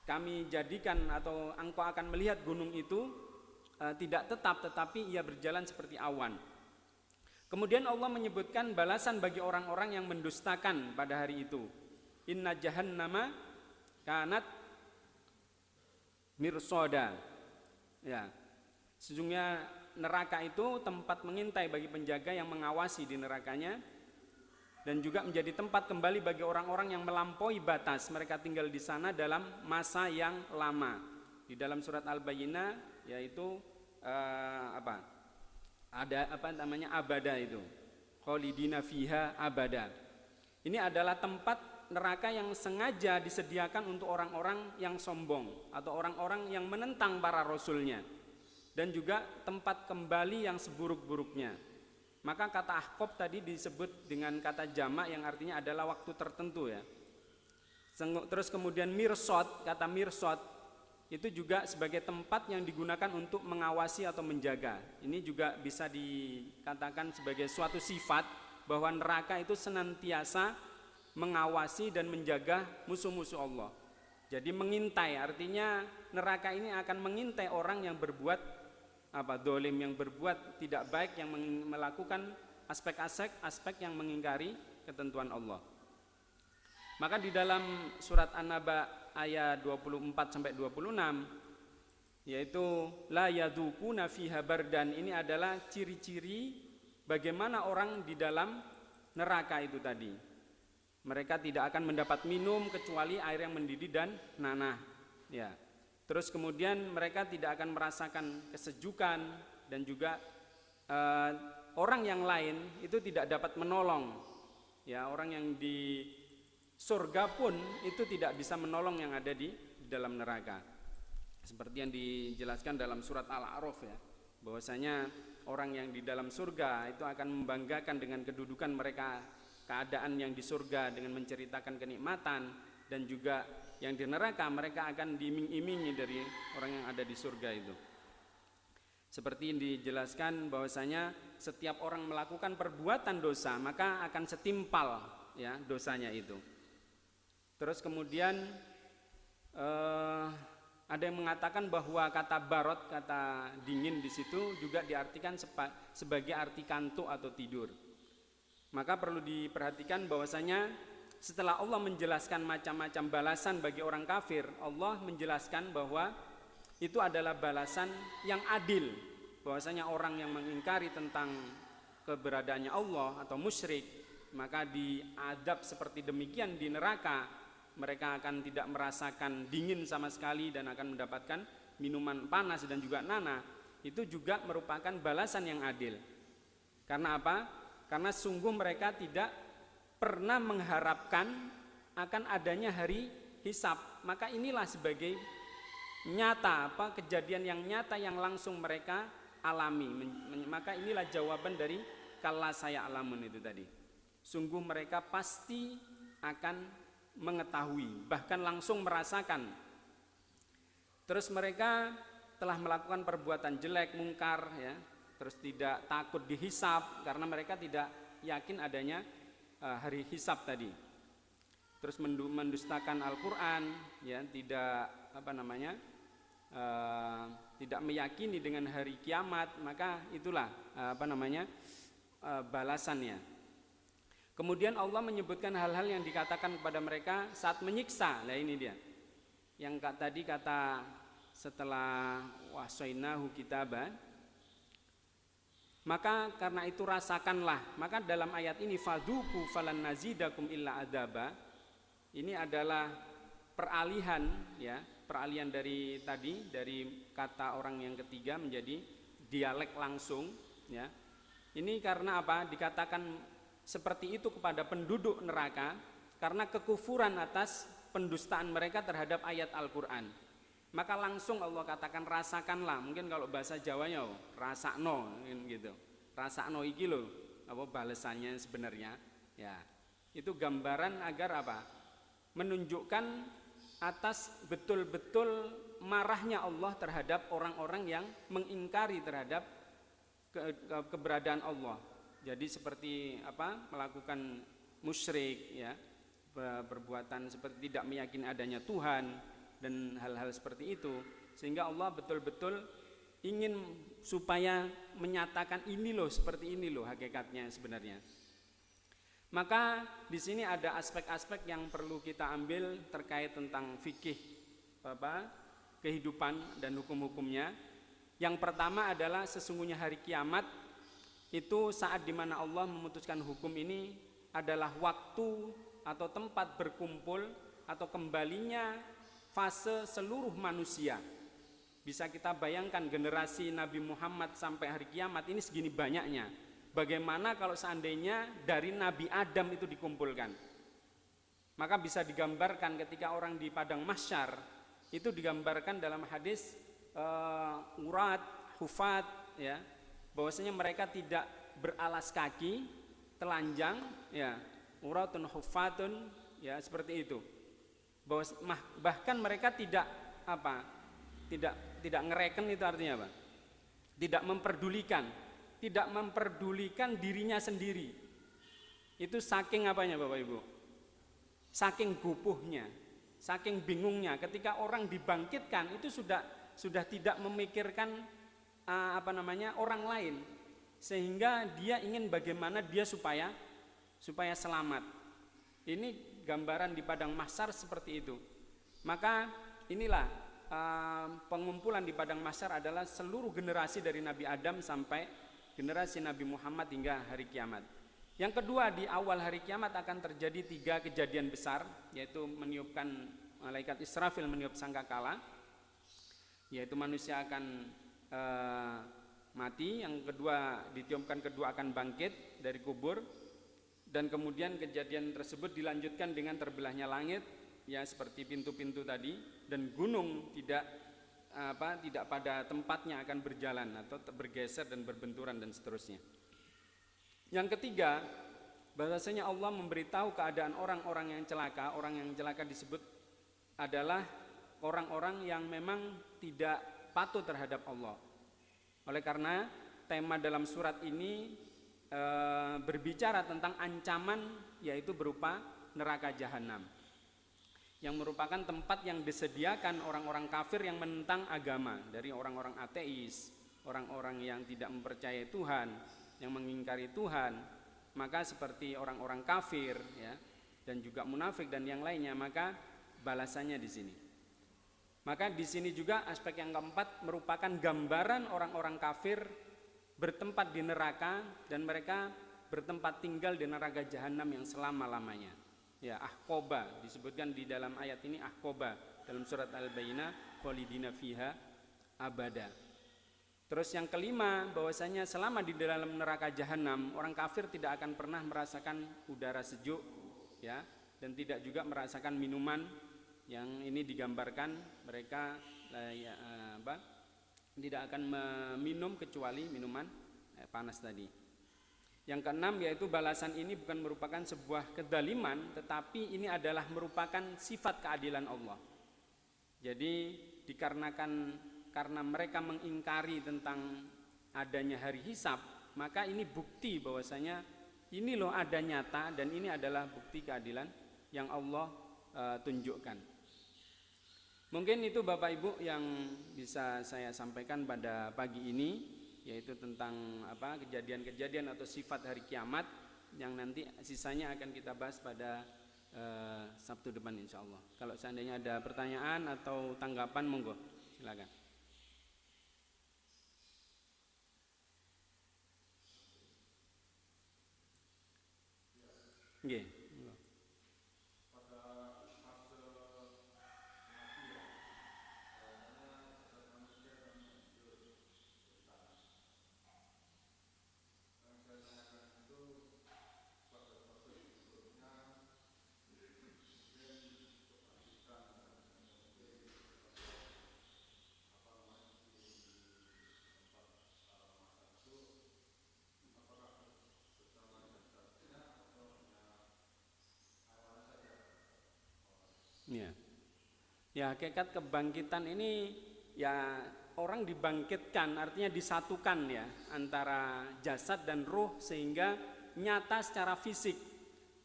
kami jadikan atau engkau akan melihat gunung itu tidak tetap, tetapi ia berjalan seperti awan. Kemudian Allah menyebutkan balasan bagi orang-orang yang mendustakan pada hari itu. Inna jahannama kanat mirsoda. Ya, sesungguhnya neraka itu tempat mengintai bagi penjaga yang mengawasi di nerakanya, dan juga menjadi tempat kembali bagi orang-orang yang melampaui batas. Mereka tinggal di sana dalam masa yang lama. Di dalam surat Al-Bayyinah yaitu abada itu. Khalidina fiha abada. Ini adalah tempat neraka yang sengaja disediakan untuk orang-orang yang sombong atau orang-orang yang menentang para rasulnya, dan juga tempat kembali yang seburuk-buruknya. Maka kata ahqab tadi disebut dengan kata jamak yang artinya adalah waktu tertentu ya. Terus kemudian mirsad, kata mirsad itu juga sebagai tempat yang digunakan untuk mengawasi atau menjaga. Ini juga bisa dikatakan sebagai suatu sifat bahwa neraka itu senantiasa mengawasi dan menjaga musuh-musuh Allah. Jadi mengintai, artinya neraka ini akan mengintai orang yang berbuat dolim, yang berbuat tidak baik, yang melakukan aspek-aspek yang mengingkari ketentuan Allah. Maka di dalam surat An-Naba ayat 24 sampai 26 yaitu la yadukuna fiha bardan, ini adalah ciri-ciri bagaimana orang di dalam neraka itu tadi. Mereka tidak akan mendapat minum kecuali air yang mendidih dan nanah. Ya. Terus kemudian mereka tidak akan merasakan kesejukan, dan juga orang yang lain itu tidak dapat menolong. Ya, orang yang di surga pun itu tidak bisa menolong yang ada di dalam neraka. Seperti yang dijelaskan dalam surat Al-A'raf ya, bahwasanya orang yang di dalam surga itu akan membanggakan dengan kedudukan mereka, keadaan yang di surga dengan menceritakan kenikmatan, dan juga yang di neraka mereka akan diiming-imingi dari orang yang ada di surga itu. Seperti yang dijelaskan bahwasanya setiap orang melakukan perbuatan dosa maka akan setimpal ya dosanya itu. Terus kemudian ada yang mengatakan bahwa kata barot, kata dingin di situ juga diartikan sebagai arti kantuk atau tidur. Maka perlu diperhatikan bahwasanya setelah Allah menjelaskan macam-macam balasan bagi orang kafir, Allah menjelaskan bahwa itu adalah balasan yang adil. Bahwasanya orang yang mengingkari tentang keberadaannya Allah atau musyrik, maka diadab seperti demikian di neraka. Mereka akan tidak merasakan dingin sama sekali dan akan mendapatkan minuman panas dan juga nanah. Itu juga merupakan balasan yang adil. Karena apa? Karena sungguh mereka tidak pernah mengharapkan akan adanya hari hisab. Maka inilah sebagai nyata kejadian yang nyata yang langsung mereka alami. Maka inilah jawaban dari kalla saya alamun itu tadi. Sungguh mereka pasti akan mengetahui, bahkan langsung merasakan. Terus mereka telah melakukan perbuatan jelek, mungkar ya. Terus tidak takut dihisab karena mereka tidak yakin adanya hari hisab tadi. Terus mendustakan Al-Qur'an ya, tidak tidak meyakini dengan hari kiamat, maka itulah balasannya. Kemudian Allah menyebutkan hal-hal yang dikatakan kepada mereka saat menyiksa. Nah ini dia. Yang tadi kata setelah wasainahu kitaban, maka karena itu rasakanlah. Maka dalam ayat ini fadzuku falan nazidakum illa adzaba. Ini adalah peralihan ya, peralihan dari tadi dari kata orang yang ketiga menjadi dialek langsung ya. Ini karena apa? Dikatakan seperti itu kepada penduduk neraka karena kekufuran atas pendustaan mereka terhadap ayat Al-Qur'an. Maka langsung Allah katakan rasakanlah. Mungkin kalau bahasa Jawanya rasakno gitu. Rasakno iki lho apa balasannya sebenarnya ya. Itu gambaran agar apa? Menunjukkan atas betul-betul marahnya Allah terhadap orang-orang yang mengingkari terhadap keberadaan Allah. Jadi seperti apa? Melakukan musyrik ya, perbuatan seperti tidak meyakini adanya Tuhan dan hal-hal seperti itu, sehingga Allah betul-betul ingin supaya menyatakan ini loh, seperti ini loh hakikatnya sebenarnya. Maka di sini ada aspek-aspek yang perlu kita ambil terkait tentang fikih kehidupan dan hukum-hukumnya. Yang pertama adalah sesungguhnya hari kiamat itu saat dimana Allah memutuskan hukum ini adalah waktu atau tempat berkumpul atau kembalinya fase seluruh manusia. Bisa kita bayangkan generasi Nabi Muhammad sampai hari kiamat ini segini banyaknya. Bagaimana kalau seandainya dari Nabi Adam itu dikumpulkan? Maka bisa digambarkan ketika orang di padang mahsyar itu digambarkan dalam hadis urat, hufat ya, bahwasanya mereka tidak beralas kaki, telanjang ya, uratun hufatun ya, seperti itu. Bahkan mereka tidak tidak ngereken, itu artinya apa? Tidak memperdulikan dirinya sendiri. Itu saking apanya Bapak Ibu? Saking gupuhnya, saking bingungnya ketika orang dibangkitkan itu sudah tidak memikirkan orang lain, sehingga dia ingin bagaimana dia supaya selamat. Ini gambaran di padang mahsyar seperti itu. Maka inilah pengumpulan di padang mahsyar adalah seluruh generasi dari Nabi Adam sampai generasi Nabi Muhammad hingga hari kiamat. Yang kedua, di awal hari kiamat akan terjadi 3 kejadian besar, yaitu meniupkan malaikat Israfil meniup sangkakala, yaitu manusia akan mati. Yang kedua ditiupkan kedua akan bangkit dari kubur, dan kemudian kejadian tersebut dilanjutkan dengan terbelahnya langit ya, seperti pintu-pintu tadi, dan gunung tidak pada tempatnya akan berjalan atau bergeser dan berbenturan dan seterusnya. Yang ketiga, bahwasanya Allah memberitahu keadaan orang-orang yang celaka. Orang yang celaka disebut adalah orang-orang yang memang tidak patuh terhadap Allah. Oleh karena tema dalam surat ini berbicara tentang ancaman, yaitu berupa neraka jahanam, yang merupakan tempat yang disediakan orang-orang kafir yang menentang agama, dari orang-orang ateis, orang-orang yang tidak mempercayai Tuhan, yang mengingkari Tuhan. Maka seperti orang-orang kafir ya, dan juga munafik dan yang lainnya, maka balasannya di sini. Maka di sini juga aspek yang keempat merupakan gambaran orang-orang kafir bertempat di neraka, dan mereka bertempat tinggal di neraka jahanam yang selama-lamanya. Ya, ahqoba disebutkan di dalam ayat ini, ahqoba dalam surat Al-Bayyinah, khalidina fiha abada. Terus yang kelima, bahwasanya selama di dalam neraka jahanam, orang kafir tidak akan pernah merasakan udara sejuk ya, dan tidak juga merasakan minuman. Yang ini digambarkan mereka tidak akan meminum kecuali minuman panas tadi. Yang keenam, yaitu balasan ini bukan merupakan sebuah kedaliman, tetapi ini adalah merupakan sifat keadilan Allah. Jadi karena mereka mengingkari tentang adanya hari hisab, maka ini bukti bahwasanya ini loh ada nyata, dan ini adalah bukti keadilan yang Allah tunjukkan. Mungkin itu Bapak Ibu yang bisa saya sampaikan pada pagi ini, yaitu tentang kejadian-kejadian atau sifat hari kiamat yang nanti sisanya akan kita bahas pada Sabtu depan insya Allah. Kalau seandainya ada pertanyaan atau tanggapan, monggo silakan. Nggih. Ya. Ya, hakikat kebangkitan ini ya orang dibangkitkan, artinya disatukan ya antara jasad dan ruh sehingga nyata secara fisik.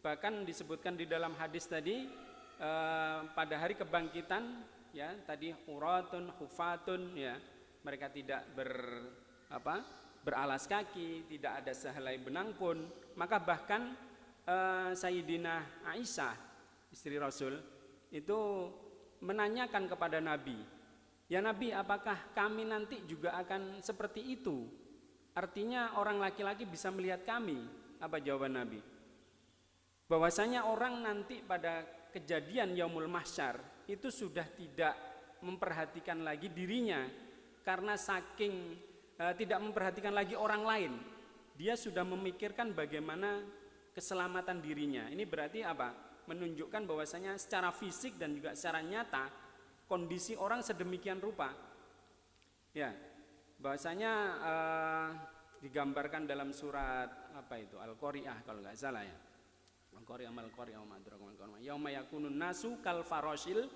Bahkan disebutkan di dalam hadis tadi pada hari kebangkitan ya tadi huratun hufatun ya, mereka tidak beralas kaki, tidak ada sehelai benang pun. Maka bahkan Sayyidina Aisyah istri Rasul itu menanyakan kepada Nabi, ya Nabi, apakah kami nanti juga akan seperti itu? Artinya orang laki-laki bisa melihat kami. Apa jawaban Nabi? Bahwasanya orang nanti pada kejadian Yaumul Mahsyar itu sudah tidak memperhatikan lagi dirinya, karena saking tidak memperhatikan lagi orang lain, dia sudah memikirkan bagaimana keselamatan dirinya. Ini berarti apa? Menunjukkan bahwasanya secara fisik dan juga secara nyata kondisi orang sedemikian rupa ya, bahwasanya digambarkan dalam surat Al-Qari'ah kalau nggak salah ya, Al-Qari'ah yauma yakunun nasu kal faroshil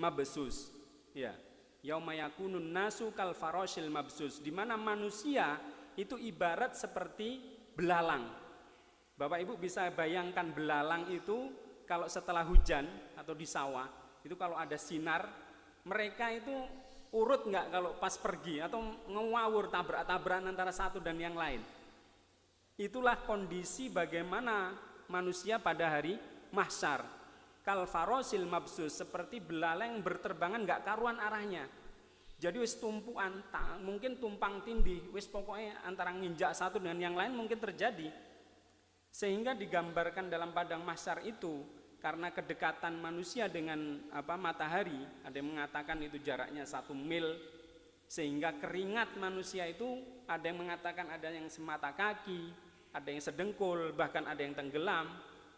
mabsus ya, yauma yakunun nasu kal faroshil mabsus, di mana manusia itu ibarat seperti belalang. Bapak Ibu bisa bayangkan belalang itu kalau setelah hujan atau di sawah itu kalau ada sinar, mereka itu urut nggak kalau pas pergi atau ngawur tabrak-tabrakan antara satu dan yang lain. Itulah kondisi bagaimana manusia pada hari mahsyar. Kal farosil mabsus, seperti belalang berterbangan nggak karuan arahnya. Jadi wis tumpuan, mungkin tumpang tindih, wis pokoknya antara nginjak satu dengan yang lain mungkin terjadi. Sehingga digambarkan dalam padang mahsyar itu karena kedekatan manusia dengan matahari, ada yang mengatakan itu jaraknya 1 mil, sehingga keringat manusia itu ada yang mengatakan ada yang semata kaki, ada yang sedengkul, bahkan ada yang tenggelam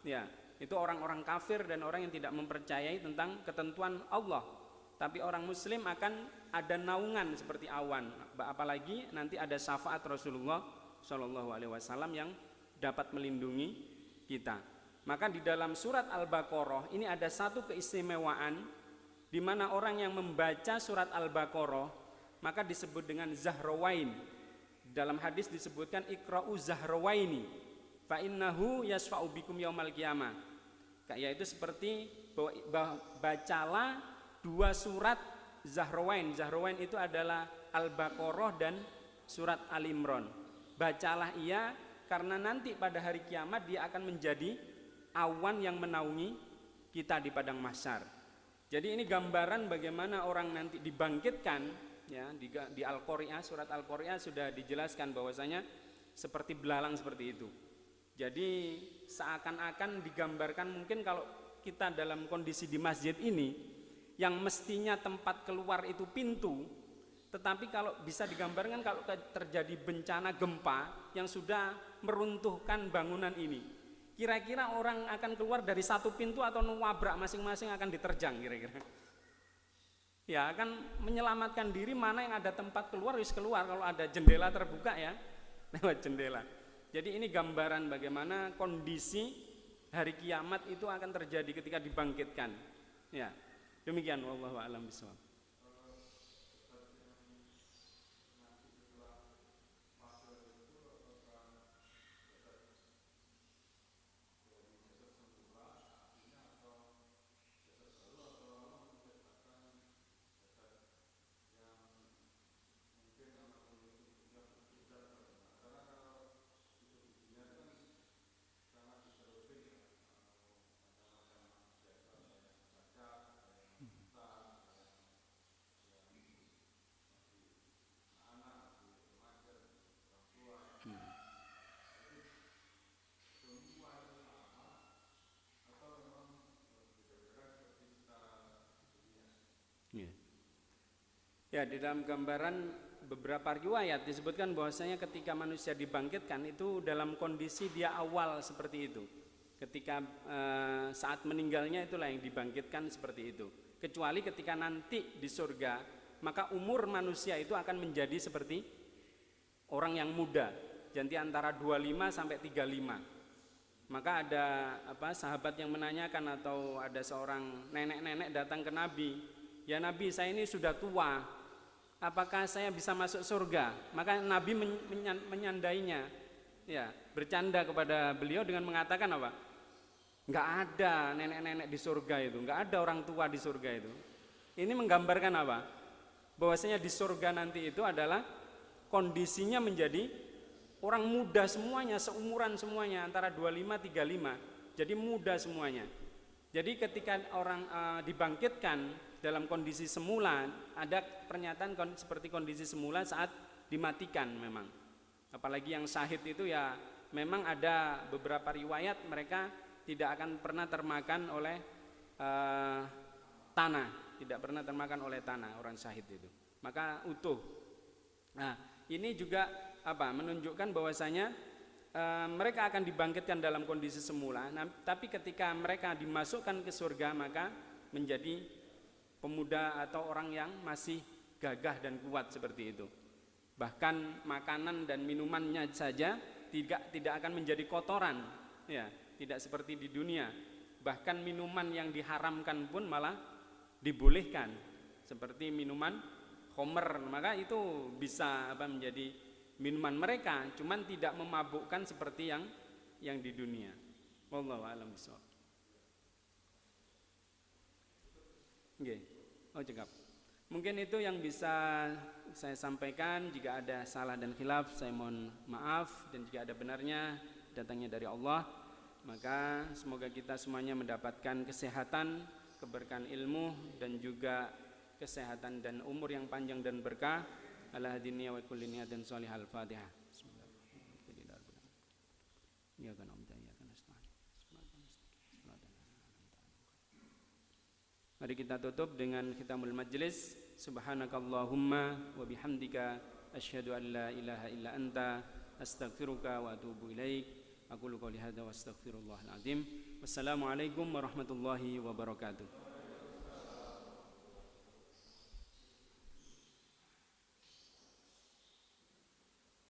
ya. Itu orang-orang kafir dan orang yang tidak mempercayai tentang ketentuan Allah. Tapi orang muslim akan ada naungan seperti awan, apalagi nanti ada syafaat Rasulullah SAW yang dapat melindungi kita. Maka di dalam surat Al-Baqarah ini ada satu keistimewaan, di mana orang yang membaca surat Al-Baqarah maka disebut dengan Zahrawain. Dalam hadis disebutkan Iqra'u Zahrawaini fa innahu yasfa'u bikum yaumal qiyamah. Yaitu seperti bacalah 2 surat Zahrawain. Zahrawain itu adalah Al-Baqarah dan surat Al-Imran. Bacalah ia, karena nanti pada hari kiamat dia akan menjadi awan yang menaungi kita di padang mahsyar. Jadi ini gambaran bagaimana orang nanti dibangkitkan ya, di Al-Qari'ah, surat Al-Qari'ah sudah dijelaskan bahwasanya seperti belalang seperti itu. Jadi seakan-akan digambarkan, mungkin kalau kita dalam kondisi di masjid ini yang mestinya tempat keluar itu pintu, tetapi kalau bisa digambarkan kalau terjadi bencana gempa yang sudah meruntuhkan bangunan ini, kira-kira orang akan keluar dari satu pintu atau nuwabrak masing-masing akan diterjang kira-kira. Ya, akan menyelamatkan diri, mana yang ada tempat keluar wis keluar, kalau ada jendela terbuka ya lewat jendela. Jadi ini gambaran bagaimana kondisi hari kiamat itu akan terjadi ketika dibangkitkan. Ya, demikian wallahu a'lam bishawab. Ya, di dalam gambaran beberapa riwayat disebutkan bahwasanya ketika manusia dibangkitkan itu dalam kondisi dia awal seperti itu. Ketika saat meninggalnya itulah yang dibangkitkan seperti itu. Kecuali ketika nanti di surga, maka umur manusia itu akan menjadi seperti orang yang muda, jadi antara 25 sampai 35. Maka ada sahabat yang menanyakan, atau ada seorang nenek-nenek datang ke Nabi, "Ya Nabi, saya ini sudah tua, apakah saya bisa masuk surga?" Maka Nabi menyandainya, ya, bercanda kepada beliau dengan mengatakan apa? Enggak ada nenek-nenek di surga itu, enggak ada orang tua di surga itu. Ini menggambarkan apa? Bahwasanya di surga nanti itu adalah kondisinya menjadi orang muda semuanya, seumuran semuanya, antara 25 35. Jadi muda semuanya. Jadi ketika orang dibangkitkan dalam kondisi semula, ada pernyataan seperti kondisi semula saat dimatikan memang. Apalagi yang syahid itu ya memang ada beberapa riwayat mereka tidak akan pernah termakan oleh tanah, tidak pernah termakan oleh tanah orang syahid itu. Maka utuh. Nah, ini juga menunjukkan bahwasanya mereka akan dibangkitkan dalam kondisi semula. Nah, tapi ketika mereka dimasukkan ke surga maka menjadi pemuda atau orang yang masih gagah dan kuat seperti itu. Bahkan makanan dan minumannya saja tidak akan menjadi kotoran, ya, tidak seperti di dunia. Bahkan minuman yang diharamkan pun malah dibolehkan, seperti minuman khamr. Maka itu bisa menjadi minuman mereka, cuman tidak memabukkan seperti yang di dunia. Wallahu a'lam bishawab. Nggih. Oh, cekap. Mungkin itu yang bisa saya sampaikan. Jika ada salah dan khilaf saya mohon maaf, dan jika ada benarnya datangnya dari Allah. Maka semoga kita semuanya mendapatkan kesehatan, keberkahan ilmu, dan juga kesehatan dan umur yang panjang dan berkah. Ala hadiniya wa kulli niyatin shalihah. Al-Fatihah. Mari kita tutup dengan khitamul majlis. Subhanakallahumma wa bihamdika asyhadu an la ilaha illa anta astaghfiruka wa atubu ilaik. Aku qouli hadza wa astaghfirullahal azim. Wassalamualaikum warahmatullahi wabarakatuh.